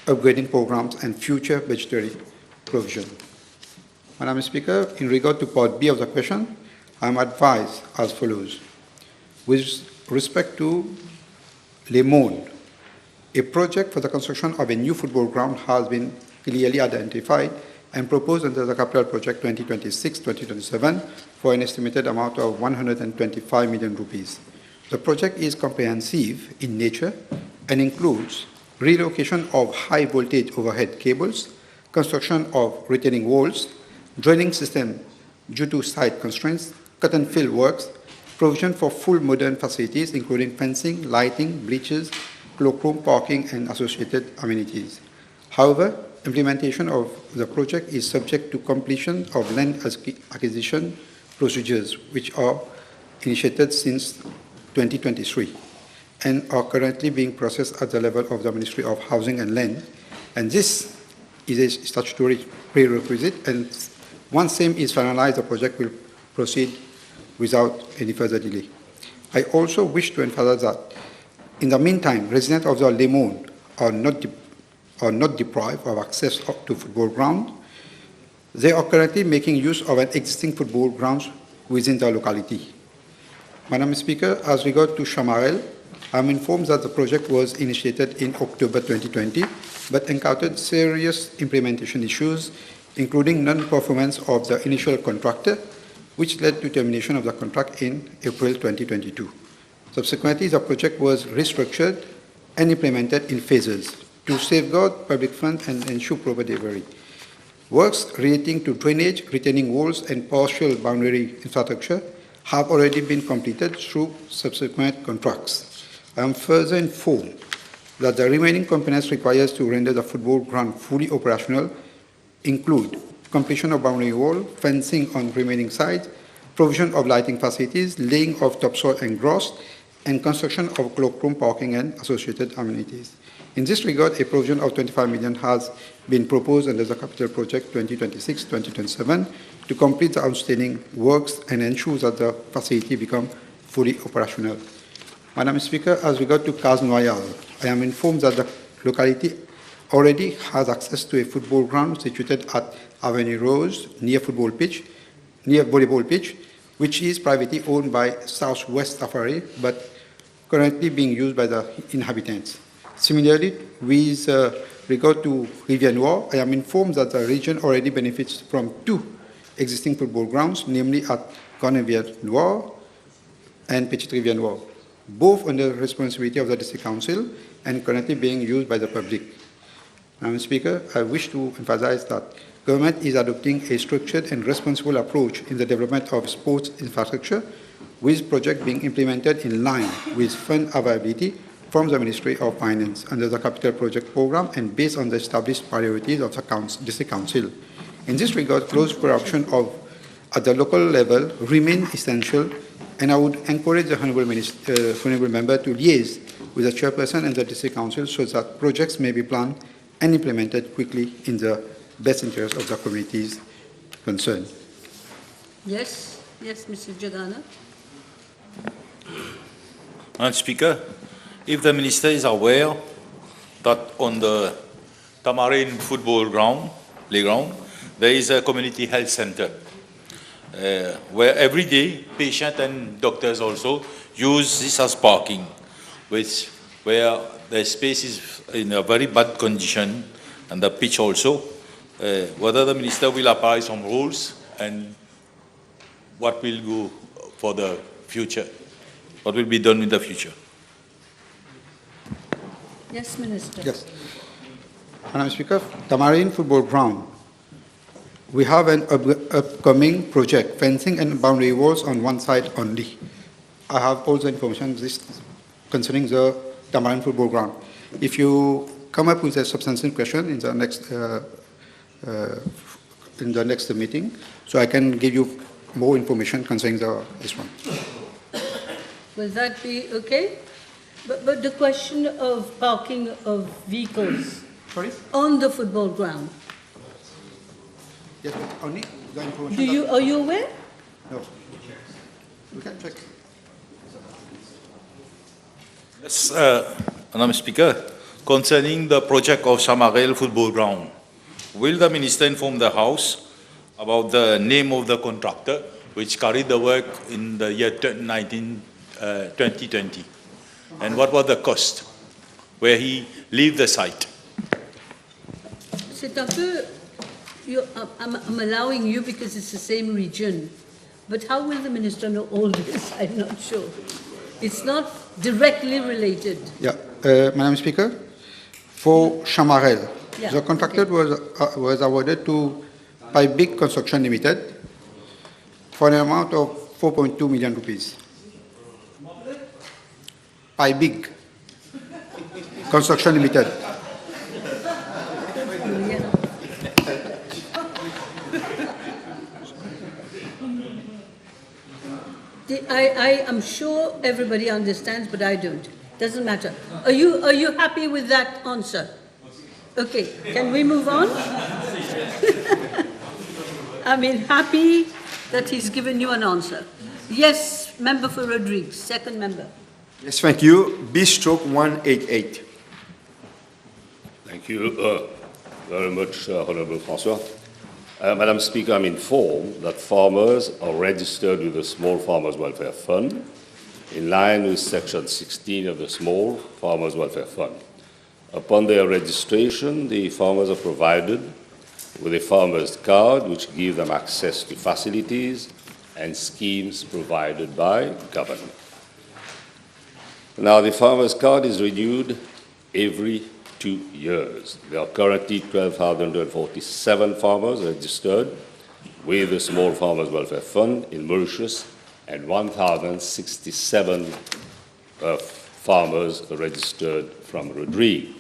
upgrading programs and future budgetary provision. Madam Speaker, in regard to part B of the question, I am advised as follows. With respect to Le Monde, a project for the construction of a new football ground has been clearly identified and proposed under the Capital Project 2026-2027 for an estimated amount of 125 million rupees. The project is comprehensive in nature and includes relocation of high voltage overhead cables, construction of retaining walls, draining system due to site constraints, cut and fill works, provision for full modern facilities including fencing, lighting, bleachers, cloakroom, parking, and associated amenities. However, implementation of the project is subject to completion of land acquisition procedures, which are initiated since 2023 and are currently being processed at the level of the Ministry of Housing and Land. And this is a statutory prerequisite, and once same is finalized, the project will proceed without any further delay. I also wish to emphasize that in the meantime, residents of the Le Monde are not deprived of access to football ground. They are currently making use of an existing football grounds within the locality. Madam Speaker, as regards to Chamarel, I am informed that the project was initiated in October 2020, but encountered serious implementation issues, including non-performance of the initial contractor, which led to termination of the contract in April 2022. Subsequently, the project was restructured and implemented in phases to safeguard public funds and ensure proper delivery. Works relating to drainage, retaining walls, and partial boundary infrastructure have already been completed through subsequent contracts. I am further informed that the remaining components required to render the football ground fully operational include completion of boundary wall, fencing on remaining sites, provision of lighting facilities, laying of topsoil and grass, and construction of cloakroom, parking, and associated amenities. In this regard, a provision of 25 million has been proposed under the Capital Project 2026-2027 to complete the outstanding works and ensure that the facility become fully operational. Madam Speaker, as regard to Cas Noyal, I am informed that the locality already has access to a football ground situated at Avenue Rose, near volleyball pitch, which is privately owned by Southwest Safari, but currently being used by the inhabitants. Similarly, with regard to Rivière Noire, I am informed that the region already benefits from 2 existing football grounds, namely at Grande Rivière Noire and Petite Rivière Noire, both under the responsibility of the District Council and currently being used by the public. Madam Speaker, I wish to emphasize that government is adopting a structured and responsible approach in the development of sports infrastructure, with projects being implemented in line with fund availability from the Ministry of Finance under the Capital Project Program and based on the established priorities of the District Council. In this regard, close corruption at the local level remain essential, and I would encourage the Honourable Member to liaise with the Chairperson and the District Council so that projects may be planned and implemented quickly in the best interest of the communities concerned. Yes, yes, Mr. Jagana. Madam Speaker, if the Minister is aware that on the Tamarin football playground, there is a community health center where every day patients and doctors also use this as parking, where the space is in a very bad condition and the pitch also. Whether the Minister will apply some rules and what will go for the future, what will be done in the future. Yes, Minister. Yes. Madam Speaker, Tamarin Football Ground. We have an upcoming project, fencing and boundary walls on one side only. I have all the information concerning the Tamarin Football Ground. If you come up with a substantive question in the next meeting, so I can give you more information concerning this one. Will that be okay? But the question of parking of vehicles on the football ground. Yes, but only the information. Are you aware? No. We can check. Yes, Madam Speaker, concerning the project of Chamarel football ground, will the Minister inform the House about the name of the contractor which carried the work in the year 2020? And what was the cost where he leave the site? C'est un peu, I'm allowing you because it's the same region. But how will the Minister know all this? I'm not sure. It's not directly related. Yeah, Madam Speaker, for Chamarel, Yeah, the contractor was awarded to Big Construction Limited for an amount of 4.2 million rupees. Big Construction Limited. I am sure everybody understands, but I don't. Doesn't matter. Are you happy with that answer? Okay, can we move on? I mean, happy that he's given you an answer. Yes, member for Rodrigues, second member. Yes, thank you. B/188. Thank you very much, Honorable François. Madam Speaker, I'm informed that farmers are registered with the Small Farmers Welfare Fund in line with Section 16 of the Small Farmers Welfare Fund. Upon their registration, the farmers are provided with a farmer's card which gives them access to facilities and schemes provided by government. Now, the farmer's card is renewed every 2 years. There are currently 12,147 farmers registered with the Small Farmers Welfare Fund in Mauritius and 1,067 farmers registered from Rodrigues.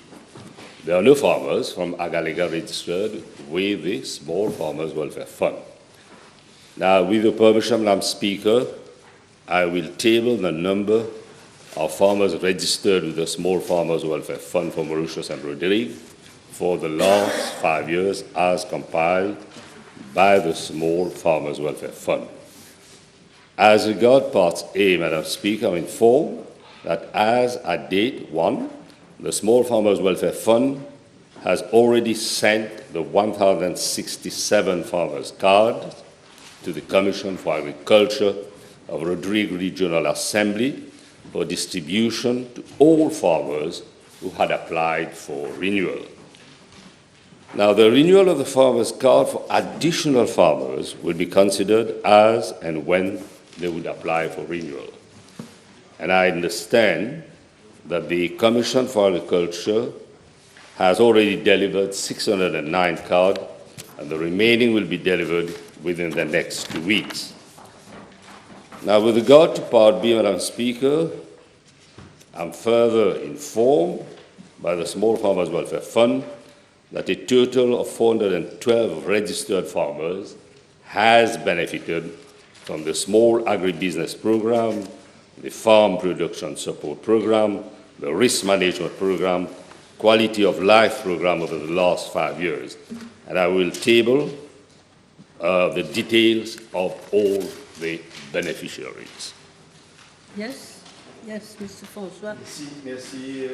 There are no farmers from Agalega registered with the Small Farmers Welfare Fund. Now, with your permission, Madam Speaker, I will table the number of farmers registered with the Small Farmers Welfare Fund for Mauritius and Rodrigues for the last 5 years as compiled by the Small Farmers Welfare Fund. As regards Part A, Madam Speaker, I'm informed that as at date 1, the Small Farmers Welfare Fund has already sent the 1,067 farmers' cards to the Commission for Agriculture of Rodrigues Regional Assembly for distribution to all farmers who had applied for renewal. Now, the renewal of the farmer's card for additional farmers will be considered as and when they would apply for renewal. And I understand that the Commission for Agriculture has already delivered 609 cards, and the remaining will be delivered within the next 2 weeks. Now, with regard to Part B, Madam Speaker, I'm further informed by the Small Farmers Welfare Fund that a total of 412 registered farmers has benefited from the Small Agribusiness Program, the Farm Production Support Program, the Risk Management Program, quality of life program over the last 5 years. And I will table the details of all the beneficiaries. Yes, yes, Mr. François. Merci,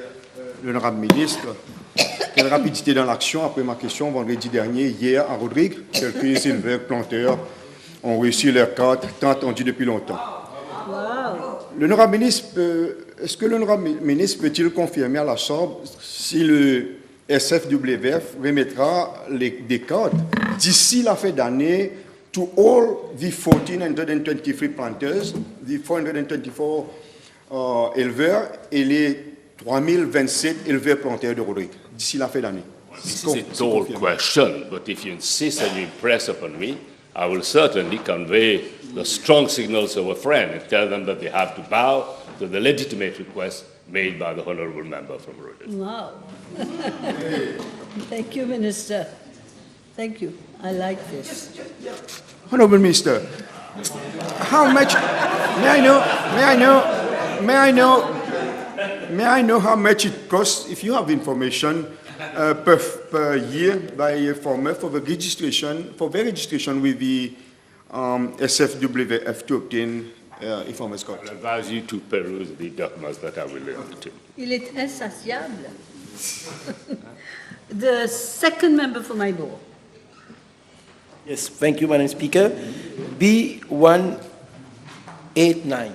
l'honorable ministre. Quelle rapidité dans l'action après ma question vendredi dernier, hier à Rodrigues, quelques éleveurs planteurs ont reçu leur carte tant attendue depuis longtemps. Wow. L'honorable ministre, est-ce que l'honorable ministre peut-il confirmer à la Chambre si le SFWF remettra des cartes d'ici la fin d'année to all the 1,423 planters, the 424 éleveurs et les 3,027 éleveurs planteurs de Rodrigues d'ici la fin d'année? This is a tall question, but if you insist and you impress upon me, I will certainly convey the strong signals of a friend and tell them that they have to bow to the legitimate request made by the honourable member from Rodrigues. Wow. Thank you, Minister. Thank you. I like this. Honourable Minister, how much, may I know how much it costs, if you have information, per year by a farmer for the registration, with the SFWF to obtain a farmer's card? I advise you to peruse the documents that I will lend to you. Il est insatiable. The second member for my board. Yes, thank you, Madam Speaker. B189.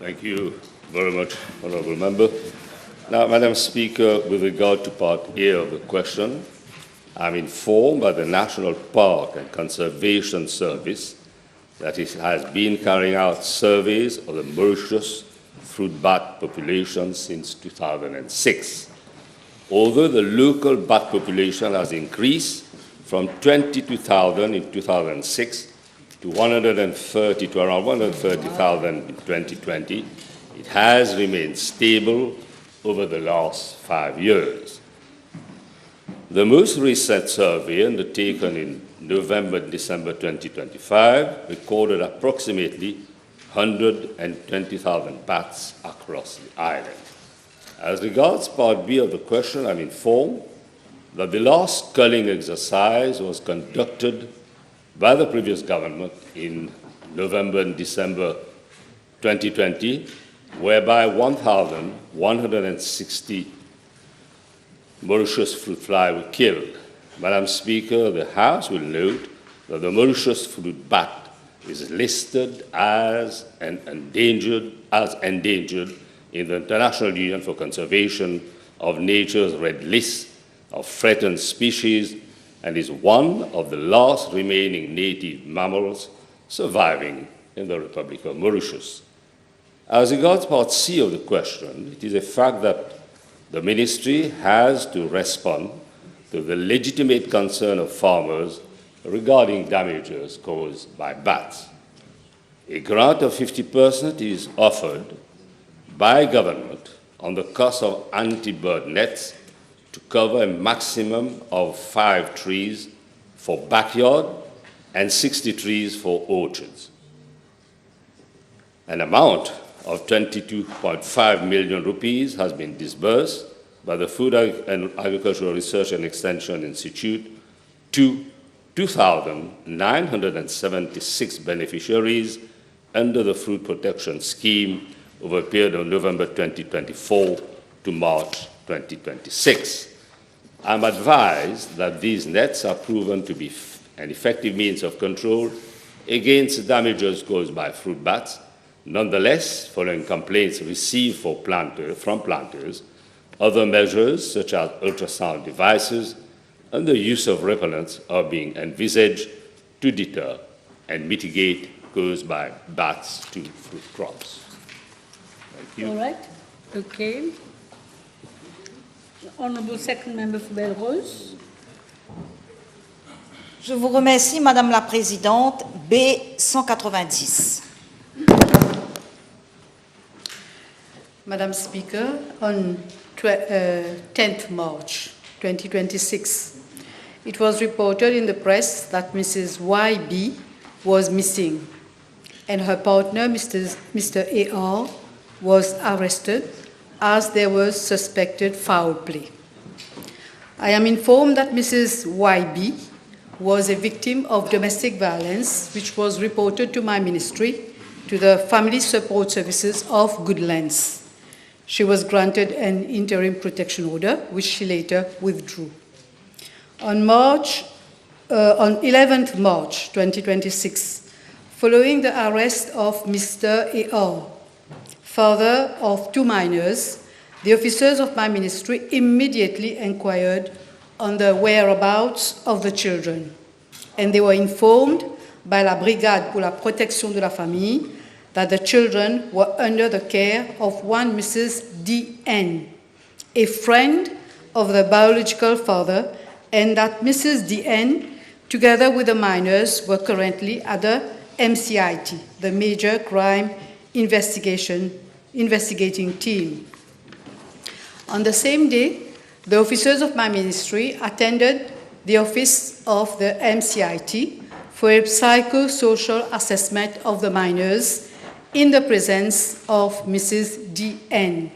Thank you very much, honourable member. Now, Madam Speaker, with regard to part A of the question, I'm informed by the National Park and Conservation Service that it has been carrying out surveys of the Mauritius fruit bat population since 2006. Although the local bat population has increased from 22,000 in 2006 to 130 to around 130,000 in 2020, it has remained stable over the last 5 years. The most recent survey, undertaken in November-December 2025, recorded approximately 120,000 bats across the island. As regards Part B of the question, I'm informed that the last culling exercise was conducted by the previous government in November and December 2020, whereby 1,160 Mauritius fruit fly were killed. Madam Speaker, the House will note that the Mauritius fruit bat is listed as endangered in the International Union for Conservation of Nature's Red List of threatened species and is one of the last remaining native mammals surviving in the Republic of Mauritius. As regards Part C of the question, it is a fact that the Ministry has to respond to the legitimate concern of farmers regarding damages caused by bats. A grant of 50% is offered by government on the cost of anti-bird nets to cover a maximum of 5 trees for backyard and 60 trees for orchards. An amount of 22.5 million rupees has been disbursed by the Food and Agricultural Research and Extension Institute to 2,976 beneficiaries under the Fruit Protection Scheme over a period of November 2024 to March 2026. I'm advised that these nets are proven to be an effective means of control against damages caused by fruit bats. Nonetheless, following complaints received from planters, other measures such as ultrasound devices and the use of repellents are being envisaged to deter and mitigate caused by bats to fruit crops. Thank you. All right. Okay. Honourable Second Member for Belrose. Je vous remercie, Madame la Présidente. B190. Madam Speaker, on 10th March 2026, it was reported in the press that Mrs. YB was missing and her partner, Mr. AR, was arrested as there was suspected foul play. I am informed that Mrs. YB was a victim of domestic violence, which was reported to my ministry, to the Family Support Services of Goodlands. She was granted an interim protection order, which she later withdrew. On 11th March 2026, following the arrest of Mr. A.R., father of 2 minors, the officers of my ministry immediately inquired on the whereabouts of the children, and they were informed by la Brigade pour la protection de la famille that the children were under the care of one Mrs. D.N., a friend of the biological father, and that Mrs. D.N., together with the minors, were currently at the MCIT, the Major Crime Investigating Team. On the same day, the officers of my ministry attended the office of the MCIT for a psychosocial assessment of the minors in the presence of Mrs. D.N.,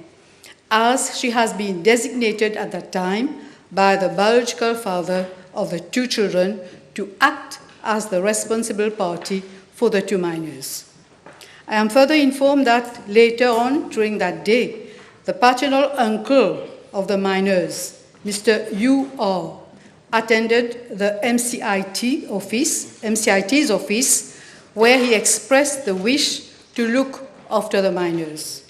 as she has been designated at that time by the biological father of the 2 children to act as the responsible party for the 2 minors. I am further informed that later on during that day, the paternal uncle of the minors, Mr. U.R., attended the MCIT's office, where he expressed the wish to look after the minors.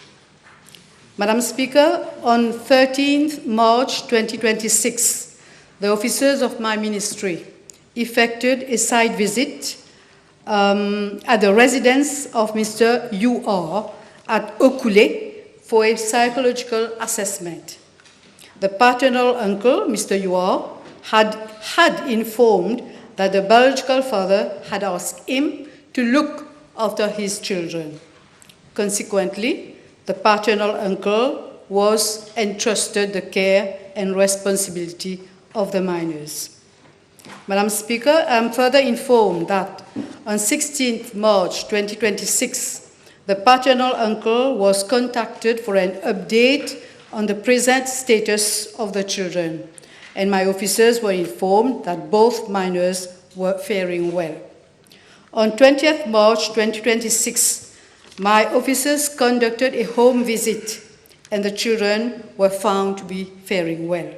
Madam Speaker, on 13th March 2026, the officers of my ministry effected a site visit at the residence of Mr. U.R. at Okule for a psychological assessment. The paternal uncle, Mr. U.R., had informed that the biological father had asked him to look after his children. Consequently, the paternal uncle was entrusted the care and responsibility of the minors. Madam Speaker, I am further informed that on 16th March 2026, the paternal uncle was contacted for an update on the present status of the children, and my officers were informed that both minors were faring well. On 20th March 2026, my officers conducted a home visit, and the children were found to be faring well.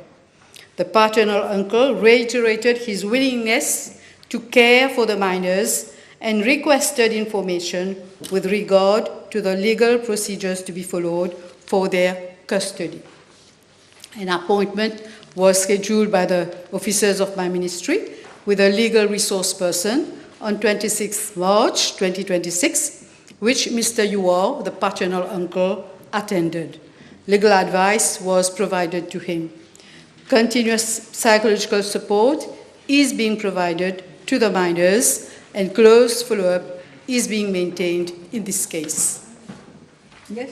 The paternal uncle reiterated his willingness to care for the minors and requested information with regard to the legal procedures to be followed for their custody. An appointment was scheduled by the officers of my ministry with a legal resource person on 26 March 2026, which Mr. UR, the paternal uncle, attended. Legal advice was provided to him. Continuous psychological support is being provided to the minors, and close follow-up is being maintained in this case. Yes.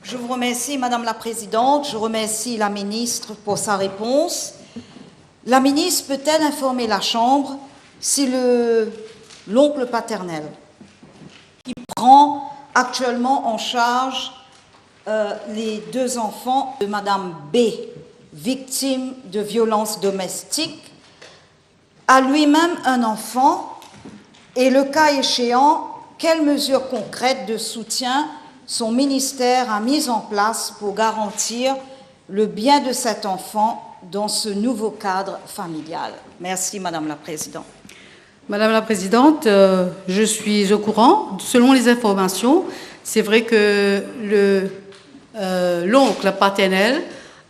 Je vous remercie, Madame la Présidente. Je remercie la ministre pour sa réponse. La ministre peut-elle informer la Chambre si l'oncle paternel, qui prend actuellement en charge les 2 enfants de Madame B, victime de violences domestiques, a lui-même un enfant, et le cas échéant, quelles mesures concrètes de soutien son ministère a mises en place pour garantir le bien de cet enfant dans ce nouveau cadre familial? Merci, Madame la Présidente. Madame la Présidente, je suis au courant. Selon les informations, c'est vrai que l'oncle paternel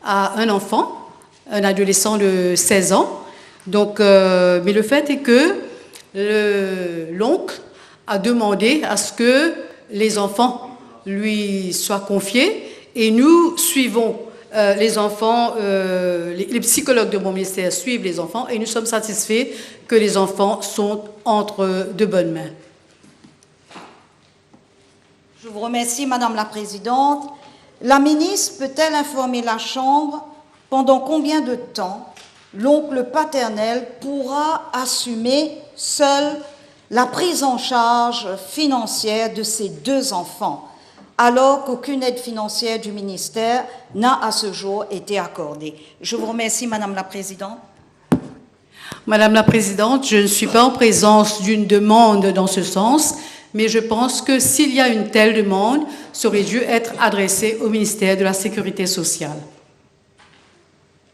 a un enfant, un adolescent de 16 ans. Donc, mais le fait est que l'oncle a demandé à ce que les enfants lui soient confiés, et nous suivons les enfants, les psychologues de mon ministère suivent les enfants, et nous sommes satisfaits que les enfants sont entre de bonnes mains. Je vous remercie, Madame la Présidente. La ministre peut-elle informer la Chambre pendant combien de temps l'oncle paternel pourra assumer seul la prise en charge financière de ses 2 enfants, alors qu'aucune aide financière du ministère n'a à ce jour été accordée. Je vous remercie, Madame la Présidente. Madame la Présidente, je ne suis pas en présence d'une demande dans ce sens, mais je pense que s'il y a une telle demande, ça aurait dû être adressé au ministère de la Sécurité sociale.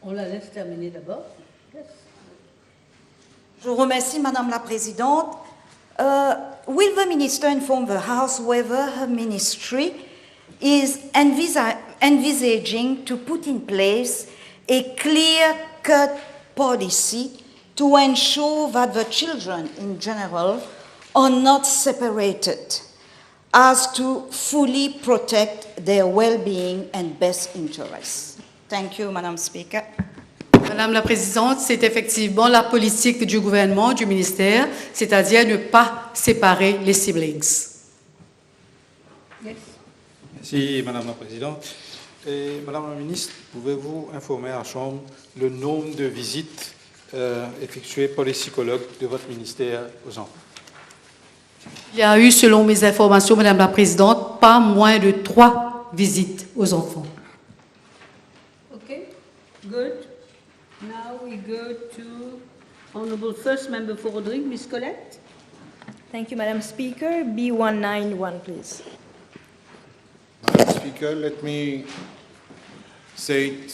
On la laisse terminer d'abord. Je vous remercie, Madame la Présidente. Will the Minister inform the House whether her ministry is envisaging to put in place a clear-cut policy to ensure that the children in general are not separated, as to fully protect their well-being and best interests? Thank you, Madam Speaker. Madame la Présidente, c'est effectivement la politique du gouvernement, du ministère, c'est-à-dire ne pas séparer les siblings. Merci, Madame la Présidente. Et, Madame la Ministre, pouvez-vous informer la Chambre le nombre de visites effectuées par les psychologues de votre ministère aux enfants? Il y a eu, selon mes informations, Madame la Présidente, pas moins de 3 visites aux enfants. Okay, good. Now we go to Honourable First Member for Rodrigues, Ms. Colette. Thank you, Madam Speaker. B191, please. Madam Speaker, let me say it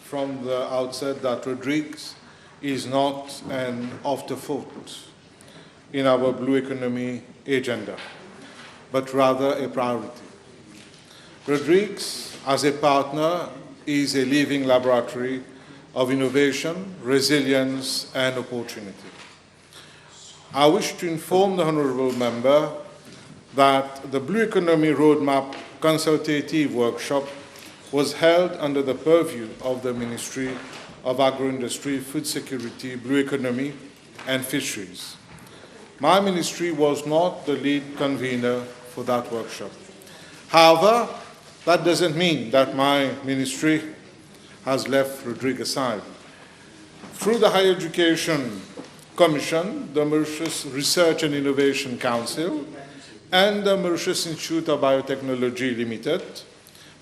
from the outset that Rodrigues is not an afterthought in our blue economy agenda, but rather a priority. Rodrigues, as a partner, is a living laboratory of innovation, resilience, and opportunity. I wish to inform the Honourable Member that the Blue Economy Roadmap Consultative Workshop was held under the purview of the Ministry of Agro-Industry, Food Security, Blue Economy, and Fisheries. My ministry was not the lead convener for that workshop. However, that doesn't mean that my ministry has left Rodrigues aside. Through the Higher Education Commission, the Mauritius Research and Innovation Council, and the Mauritius Institute of Biotechnology Limited,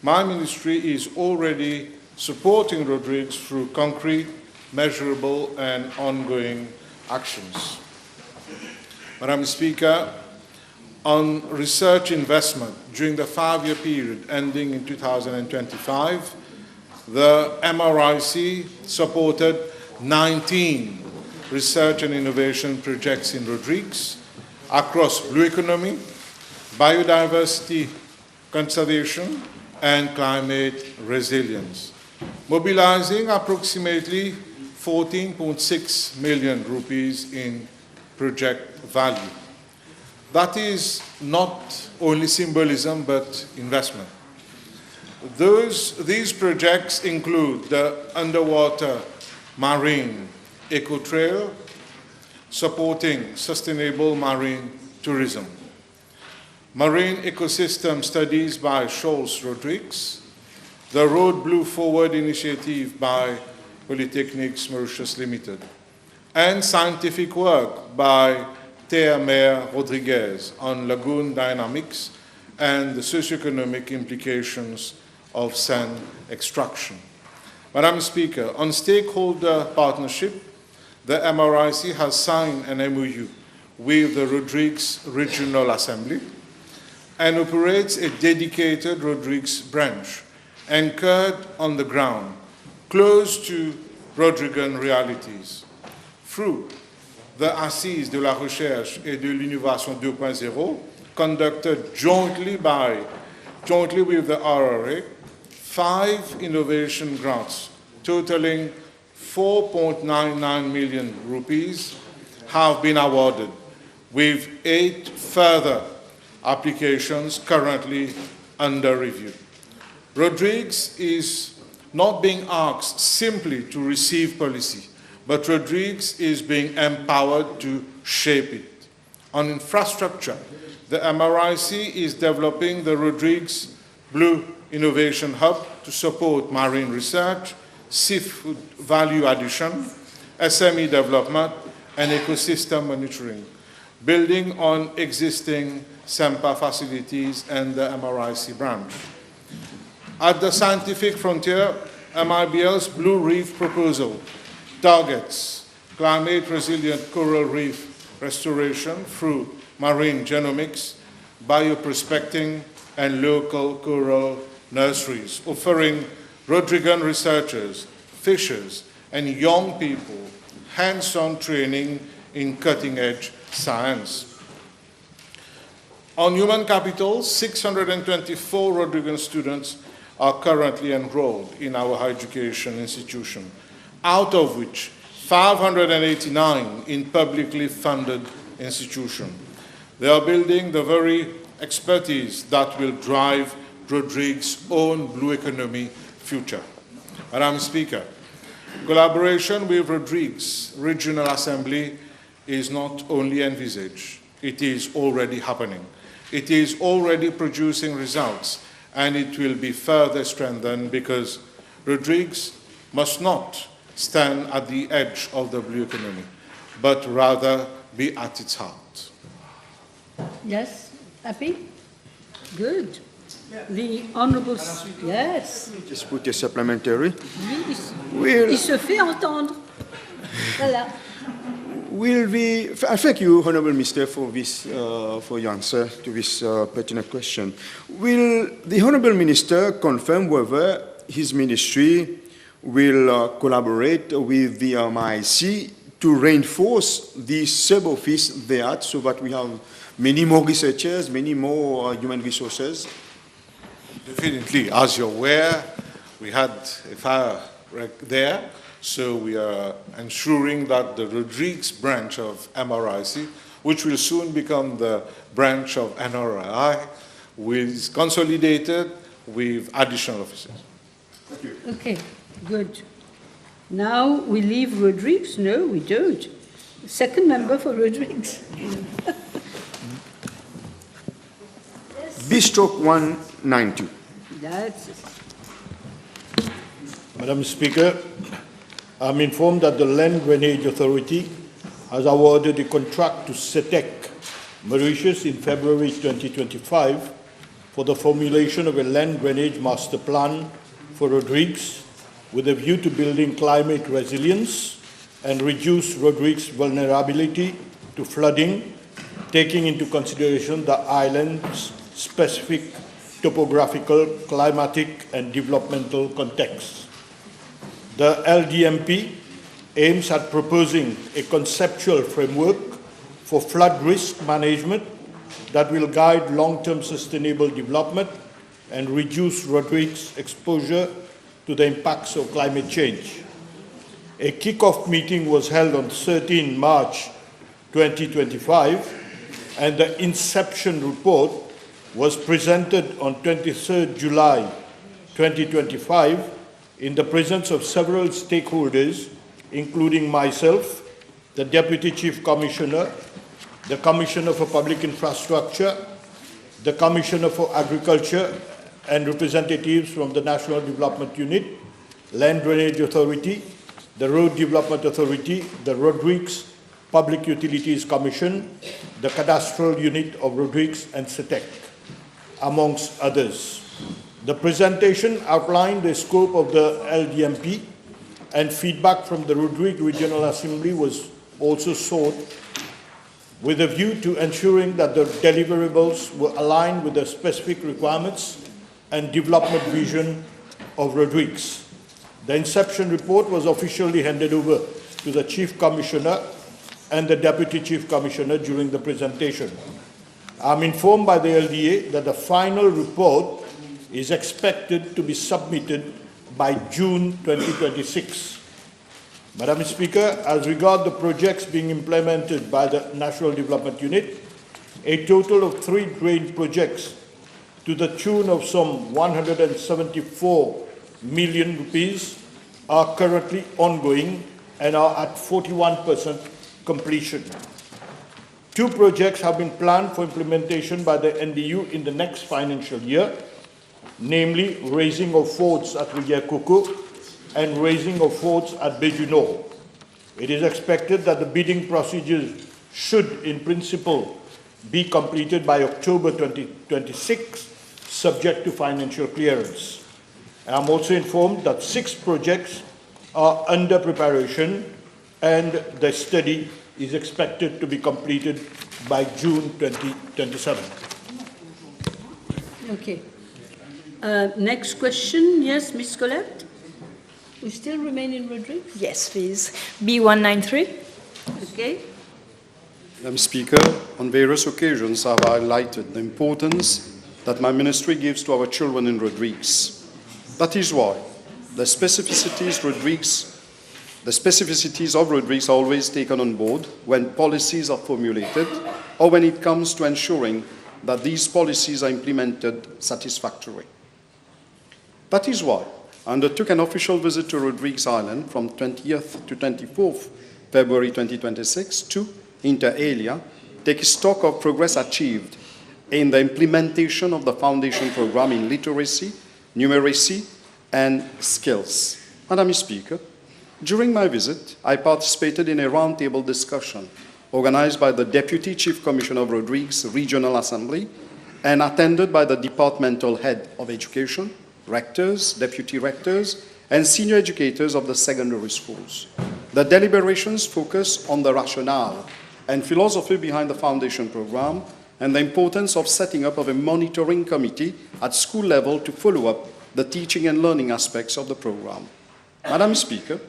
my ministry is already supporting Rodrigues through concrete, measurable, and ongoing actions. Madam Speaker, on research investment during the 5-year period ending in 2025, the MRIC supported 19 research and innovation projects in Rodrigues across blue economy, biodiversity conservation, and climate resilience, mobilizing approximately 14.6 million rupees in project value. That is not only symbolism, but investment. These projects include the underwater marine eco-trail, supporting sustainable marine tourism, marine ecosystem studies by Scholz Rodrigues, the Road Blue Forward initiative by Polytechnics Mauritius Limited, and scientific work by Terre-Mer Rodrigues on lagoon dynamics and the socioeconomic implications of sand extraction. Madam Speaker, on stakeholder partnership, the MRIC has signed an MOU with the Rodrigues Regional Assembly and operates a dedicated Rodrigues branch anchored on the ground, close to Rodriguan realities. Through the Assises de la Recherche et de l'Innovation 2.0, conducted jointly with the RRA, 5 innovation grants totaling 4.99 million rupees have been awarded, with 8 further applications currently under review. Rodrigues is not being asked simply to receive policy, but Rodrigues is being empowered to shape it. On infrastructure, the MRIC is developing the Rodrigues Blue Innovation Hub to support marine research, seafood value addition, SME development, and ecosystem monitoring. building on existing SEMPA facilities and the MRIC branch. At the scientific frontier, MIBL's Blue Reef proposal targets climate-resilient coral reef restoration through marine genomics, bioprospecting, and local coral nurseries, offering Rodrigues researchers, fishers, and young people hands-on training in cutting-edge science. On human capital, 624 Rodrigues students are currently enrolled in our higher education institution, out of which 589 in publicly funded institutions. They are building the very expertise that will drive Rodrigues' own blue economy future. Madam Speaker, collaboration with Rodrigues Regional Assembly is not only envisaged, it is already happening. It is already producing results, and it will be further strengthened because Rodrigues must not stand at the edge of the blue economy, but rather be at its heart. Yes, happy? Good. The Honourable... Yes. Just put a supplementary. Il se fait entendre. Voilà. Thank you, Honourable Minister, for this, for your answer to this pertinent question. Will the Honourable Minister confirm whether his ministry will collaborate with the MIC to reinforce the sub-office there so that we have many more researchers, many more human resources? Definitely. As you're aware, we had a fire there, so we are ensuring that the Rodrigues branch of MRIC, which will soon become the branch of NRI, is consolidated with additional offices. Thank you. Okay, good. Now we leave Rodrigues? No, we don't. Second member for Rodrigues. B-stroke 192. That's it. Madam Speaker, I'm informed that the Land Drainage Authority has awarded a contract to CETEC, Mauritius, in February 2025 for the formulation of a land drainage master plan for Rodrigues with a view to building climate resilience and reduce Rodrigues' vulnerability to flooding, taking into consideration the island's specific topographical, climatic, and developmental context. The LDMP aims at proposing a conceptual framework for flood risk management that will guide long-term sustainable development and reduce Rodrigues' exposure to the impacts of climate change. A kick-off meeting was held on 13 March 2025, and the inception report was presented on 23rd July 2025 in the presence of several stakeholders, including myself, the Deputy Chief Commissioner, the Commissioner for Public Infrastructure, the Commissioner for Agriculture, and representatives from the National Development Unit, Land Drainage Authority, the Road Development Authority, the Rodrigues Public Utilities Commission, the Cadastral Unit of Rodrigues, and CETEC, amongst others. The presentation outlined the scope of the LDMP, and feedback from the Rodrigues Regional Assembly was also sought with a view to ensuring that the deliverables were aligned with the specific requirements and development vision of Rodrigues. The inception report was officially handed over to the Chief Commissioner and the Deputy Chief Commissioner during the presentation. I'm informed by the LDA that the final report is expected to be submitted by June 2026. Madam Speaker, as regards the projects being implemented by the National Development Unit, a total of 3 drain projects to the tune of some 174 million rupees are currently ongoing and are at 41% completion. 2 projects have been planned for implementation by the NDU in the next financial year, namely raising of forts at Rivière Coco and raising of forts at Bejuno. It is expected that the bidding procedures should, in principle, be completed by October 2026, subject to financial clearance. I am also informed that 6 projects are under preparation and the study is expected to be completed by June 2027. Okay. Next question. Yes, Ms. Colette? We still remain in Rodrigues? Yes, please. B193. Okay. Madam Speaker, on various occasions I've highlighted the importance that my ministry gives to our children in Rodrigues. That is why the specificities of Rodrigues are always taken on board when policies are formulated or when it comes to ensuring that these policies are implemented satisfactorily. That is why I undertook an official visit to Rodrigues Island from 20th to 24th February 2026 to, inter alia, take stock of progress achieved in the implementation of the foundation program in literacy, numeracy, and skills. Madam Speaker, during my visit, I participated in a roundtable discussion organized by the Deputy Chief Commissioner of Rodrigues Regional Assembly and attended by the departmental head of education, rectors, deputy rectors, and senior educators of the secondary schools. The deliberations focus on the rationale and philosophy behind the foundation program and the importance of setting up of a monitoring committee at school level to follow up the teaching and learning aspects of the program. Madam Speaker,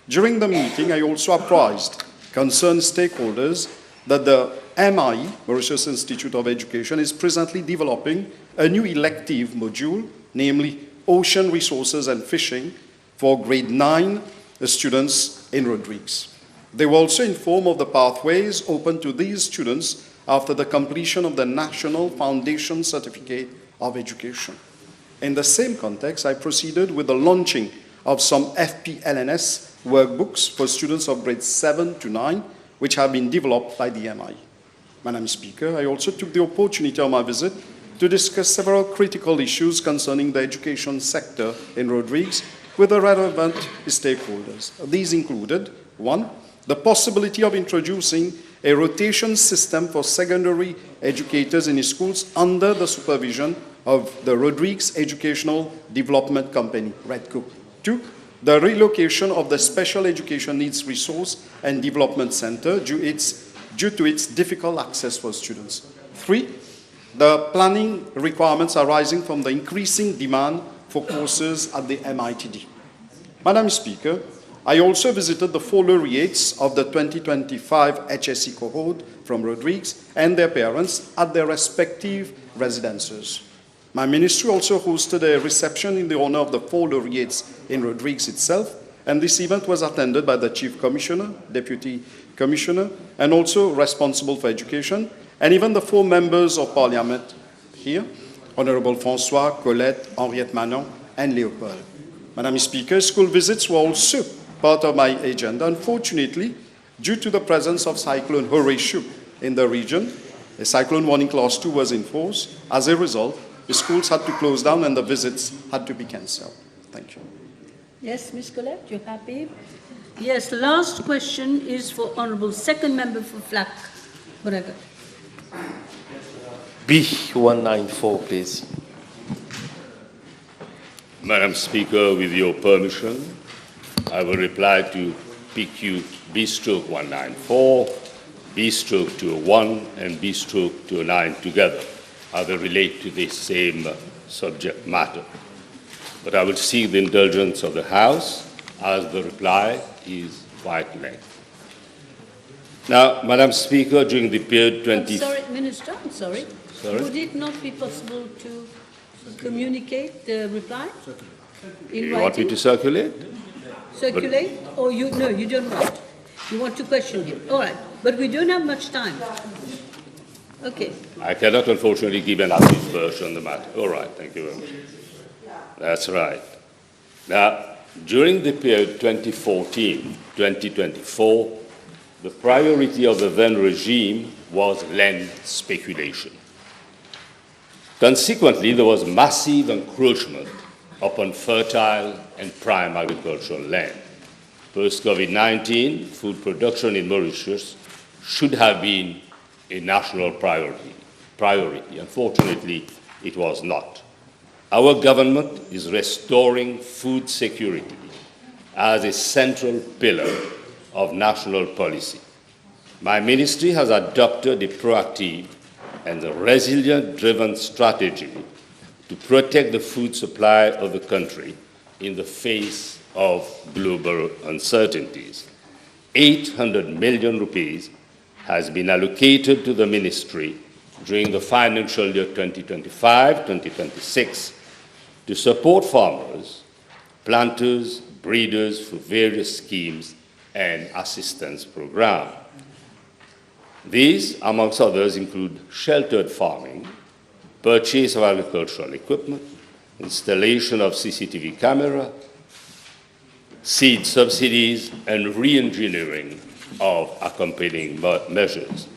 during the meeting, I also apprised concerned stakeholders that the MI, Mauritius Institute of Education, is presently developing a new elective module, namely Ocean Resources and Fishing, for grade 9 students in Rodrigues. They were also informed of the pathways open to these students after the completion of the National Foundation Certificate of Education. In the same context, I proceeded with the launching of some FPLNS workbooks for students of grades 7 to 9, which have been developed by the MI. Madam Speaker, I also took the opportunity of my visit to discuss several critical issues concerning the education sector in Rodrigues with the relevant stakeholders. These included, 1, the possibility of introducing a rotation system for secondary educators in schools under the supervision of the Rodrigues Educational Development Company, REDCO. 2, the relocation of the Special Education Needs Resource and Development Center due to its difficult access for students. 3, the planning requirements arising from the increasing demand for courses at the MITD. Madam Speaker, I also visited the 4 laureates of the 2025 HSC cohort from Rodrigues and their parents at their respective residences. My ministry also hosted a reception in the honor of the 4 laureates in Rodrigues itself, and this event was attended by the Chief Commissioner, Deputy Commissioner, and also responsible for education, and even the 4 members of Parliament here, Honorable François, Colette, Henriette Manon, and Leopold. Madam Speaker, school visits were also part of my agenda. Unfortunately, due to the presence of Cyclone Horatio in the region, a cyclone warning class 2 was in force. As a result, the schools had to close down and the visits had to be cancelled. Thank you. Yes, Ms. Colette, you happy? Yes, last question is for Honourable Second Member for Flack. Rodrigues. B194, please. Madam Speaker, with your permission, I will reply to PQ B/194, B/201, and B/209 together. I will relate to the same subject matter. But I will seek the indulgence of the House as the reply is quite lengthy. Now, Madam Speaker, during the period Minister, I'm sorry. Sorry? Would it not be possible to communicate the reply? You want me to circulate? Circulate? Or no, you don't want. You want to question him. All right. But we don't have much time. Okay. I cannot, unfortunately, give an absolute version on the matter. All right, thank you very much. That's right. Now, during the period 2014-2024, the priority of the then regime was land speculation. Consequently, there was massive encroachment upon fertile and prime agricultural land. Post-COVID-19, food production in Mauritius should have been a national priority. Unfortunately, it was not. Our government is restoring food security as a central pillar of national policy. My ministry has adopted a proactive and resilient-driven strategy to protect the food supply of the country in the face of global uncertainties. 800 million rupees has been allocated to the ministry during the financial year 2025-2026 to support farmers, planters, breeders through various schemes and assistance programs. These, amongst others, include sheltered farming, purchase of agricultural equipment, installation of CCTV camera, seed subsidies, and re-engineering of accompanying measures.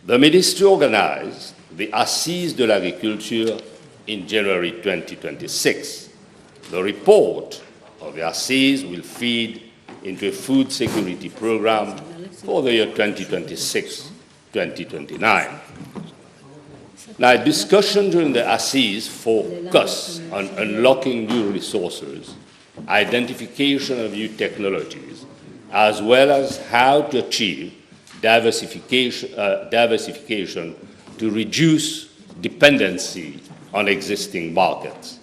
The ministry organized the Assises de l'Agriculture in January 2026. The report of the Assises will feed into a food security program for the year 2026-2029. Now, discussion during the Assises focused on unlocking new resources, identification of new technologies, as well as how to achieve diversification to reduce dependency on existing markets.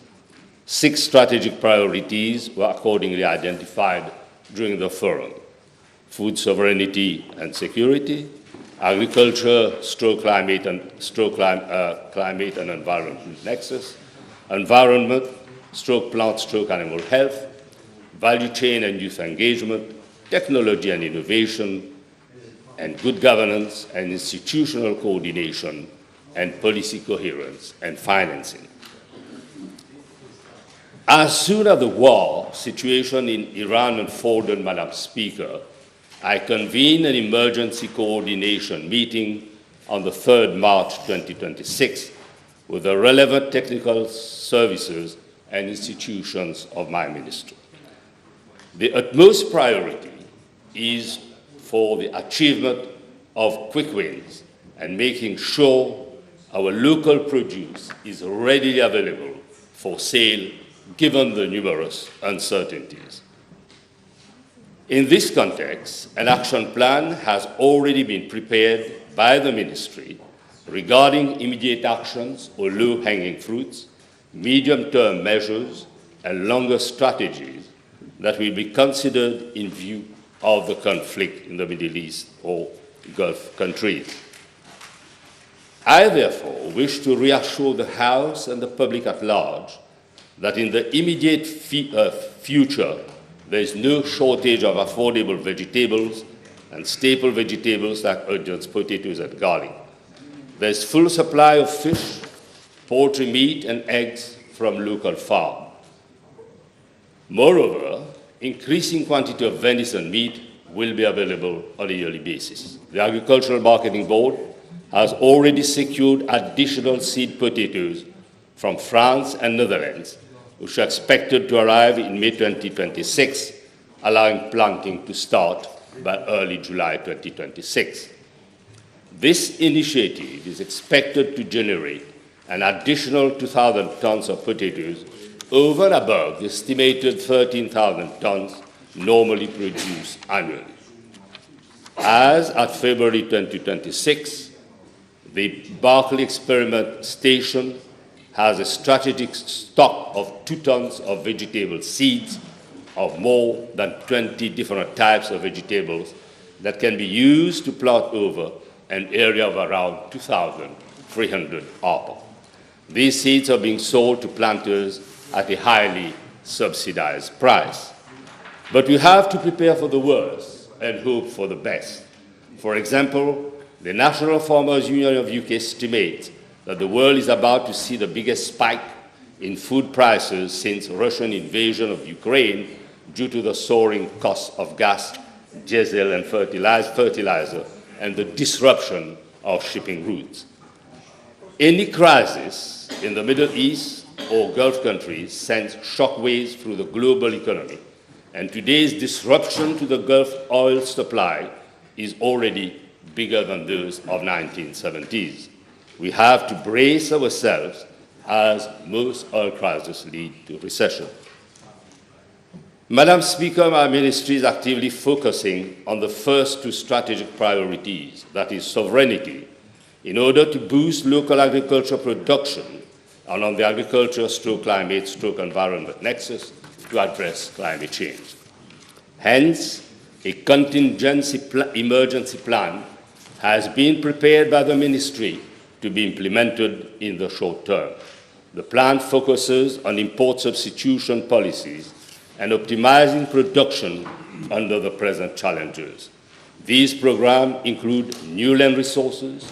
6 strategic priorities were accordingly identified during the forum: food sovereignty and security, agriculture, climate and environment nexus, environment, plant, animal health, value chain and youth engagement, technology and innovation, and good governance and institutional coordination and policy coherence and financing. As soon as the war situation in Iran unfolded, Madam Speaker, I convened an emergency coordination meeting on the 3rd March 2026 with the relevant technical services and institutions of my ministry. The utmost priority is for the achievement of quick wins and making sure our local produce is readily available for sale given the numerous uncertainties. In this context, an action plan has already been prepared by the ministry regarding immediate actions or low-hanging fruits, medium-term measures, and longer strategies that will be considered in view of the conflict in the Middle East or Gulf countries. I therefore wish to reassure the House and the public at large that in the immediate future, there is no shortage of affordable vegetables and staple vegetables like onions, potatoes, and garlic. There is full supply of fish, poultry meat, and eggs from local farms. Moreover, increasing quantity of venison meat will be available on a yearly basis. The Agricultural Marketing Board has already secured additional seed potatoes from France and Netherlands, which are expected to arrive in May 2026, allowing planting to start by early July 2026. This initiative is expected to generate an additional 2,000 tons of potatoes over and above the estimated 13,000 tons normally produced annually. As at February 2026, the Berkeley Experiment Station has a strategic stock of 2 tons of vegetable seeds of more than 20 different types of vegetables that can be used to plant over an area of around 2,300 acres. These seeds are being sold to planters at a highly subsidized price. But we have to prepare for the worst and hope for the best. For example, the National Farmers Union of UK estimates that the world is about to see the biggest spike in food prices since Russian invasion of Ukraine due to the soaring cost of gas, diesel, and fertilizer, and the disruption of shipping routes. Any crisis in the Middle East or Gulf countries sends shockwaves through the global economy, and today's disruption to the Gulf oil supply is already bigger than those of 1970s. We have to brace ourselves as most oil crises lead to recession. Madam Speaker, my ministry is actively focusing on the first two strategic priorities, that is sovereignty, in order to boost local agriculture production, and on the agriculture/climate/environment nexus to address climate change. Hence, a contingency emergency plan has been prepared by the ministry to be implemented in the short term. The plan focuses on import substitution policies and optimizing production under the present challenges. These programs include new land resources,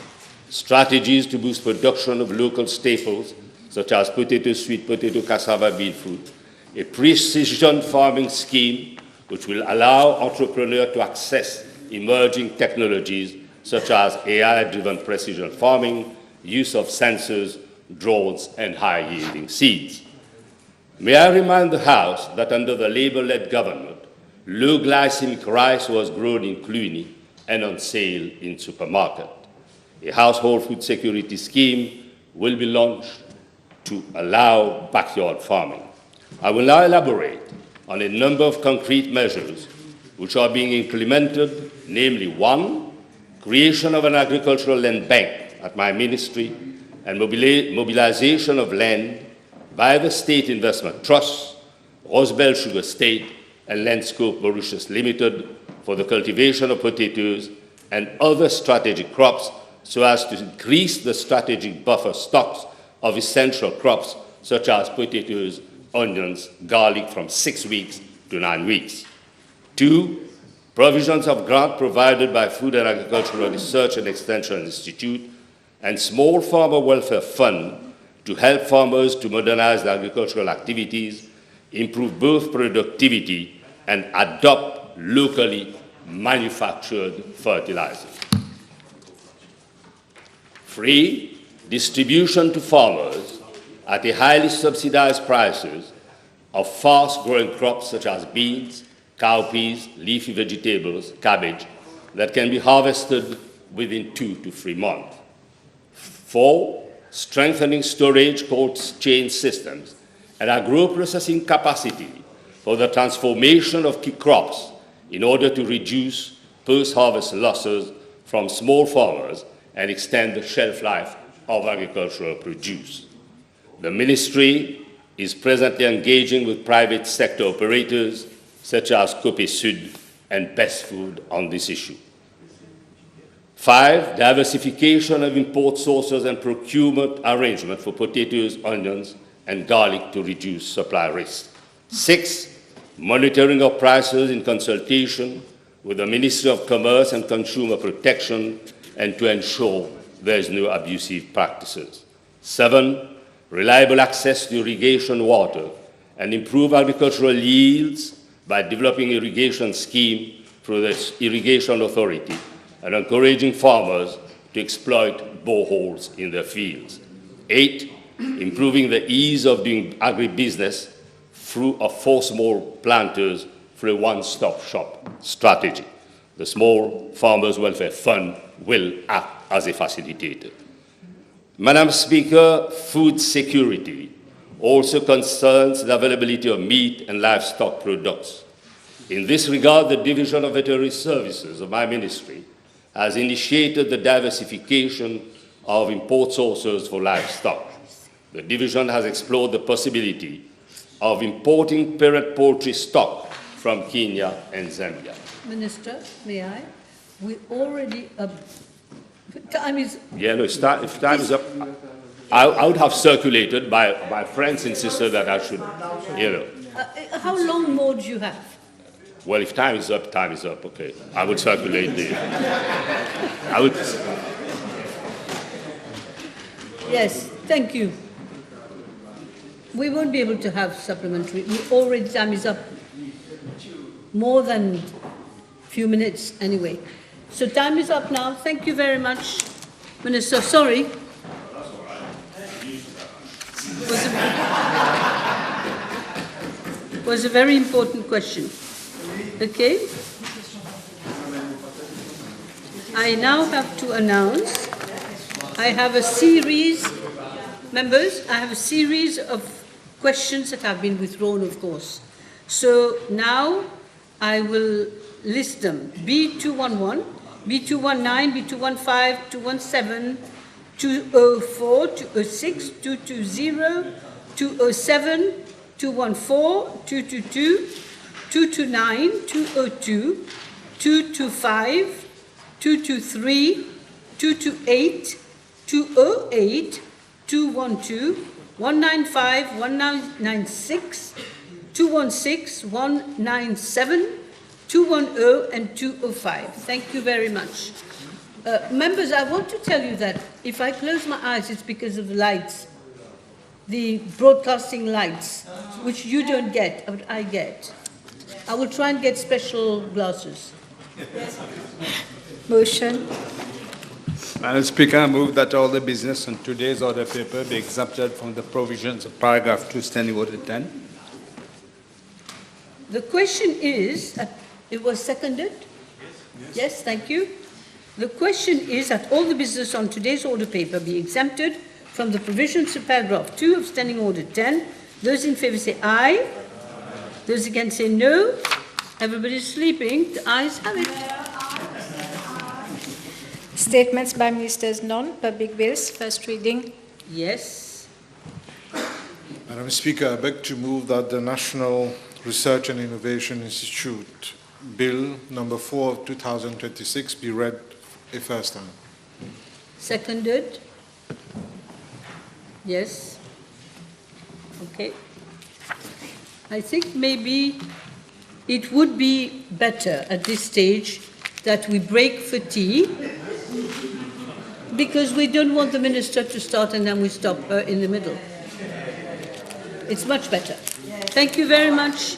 strategies to boost production of local staples such as potato, sweet potato, cassava, bean fruit, a precision farming scheme which will allow entrepreneurs to access emerging technologies such as AI-driven precision farming, use of sensors, drones, and high-yielding seeds. May I remind the House that under the Labour-led government, low glycemic rice was grown in Cluny and on sale in supermarkets. A household food security scheme will be launched to allow backyard farming. I will now elaborate on a number of concrete measures which are being implemented, namely 1, creation of an agricultural land bank at my ministry and mobilization of land by the State Investment Trust, Rosebell Sugar State, and Landscope Mauritius Limited for the cultivation of potatoes and other strategic crops so as to increase the strategic buffer stocks of essential crops such as potatoes, onions, garlic from 6 weeks to 9 weeks. 2, provisions of grant provided by Food and Agricultural Research and Extension Institute and Small Farmer Welfare Fund to help farmers to modernize their agricultural activities, improve both productivity and adopt locally manufactured fertilizers. 3, distribution to farmers at a highly subsidized prices of fast-growing crops such as beans, cowpeas, leafy vegetables, cabbage, that can be harvested within 2 to 3 months. 4, strengthening storage cold chain systems and agro-processing capacity for the transformation of key crops in order to reduce post-harvest losses from small farmers and extend the shelf life of agricultural produce. The ministry is presently engaging with private sector operators such as Copé Sud and Best Food on this issue. 5, diversification of import sources and procurement arrangement for potatoes, onions, and garlic to reduce supply risk. 6, monitoring of prices in consultation with the Ministry of Commerce and Consumer Protection and to ensure there is no abusive practices. 7, reliable access to irrigation water and improve agricultural yields by developing irrigation scheme through the Irrigation Authority and encouraging farmers to exploit boreholes in their fields. 8, improving the ease of doing agribusiness for small planters through a one-stop shop strategy. The Small Farmers Welfare Fund will act as a facilitator. Madam Speaker, food security also concerns the availability of meat and livestock products. In this regard, the Division of Veterinary Services of my ministry has initiated the diversification of import sources for livestock. The division has explored the possibility of importing parent poultry stock from Kenya and Zambia. Minister, may I? We already, time is... Yeah, no, if time is up, I would have circulated. My friends insisted that I should, you know. How long more do you have? Well, if time is up, okay. I would circulate Yes, thank you. We won't be able to have supplementary. We already, time is up. More than a few minutes anyway. So time is up now. Thank you very much, Minister. Sorry. Was a very important question. Okay. I now have to announce, I have a series, members, I have a series of questions that have been withdrawn, of course. So now I will list them. B211, B219, B215, 217, 204, 206, 220, 207, 214, 222, 229, 202, 225, 223, 228, 208, 212, 195, 1996, 216, 197, 210, and 205. Thank you very much. Members, I want to tell you that if I close my eyes, it's because of the lights, the broadcasting lights, which you don't get, but I get. I will try and get special glasses. Motion. Madam Speaker, I move that all the business on today's order paper be exempted from the provisions of paragraph 2, standing order 10. The question is, it was seconded? Yes, thank you. The question is that all the business on today's order paper be exempted from the provisions of paragraph 2 of standing order 10. Those in favour say aye. Those against say no. Everybody's sleeping. The ayes have it. Statements by Ministers non-public bills. First reading. Yes. Madam Speaker, I beg to move that the National Research and Innovation Institute Bill number 4 of 2026 be read a first time. Seconded. Yes. Okay. I think maybe it would be better at this stage that we break for tea, because we don't want the minister to start and then we stop her in the middle. It's much better. Thank you very much.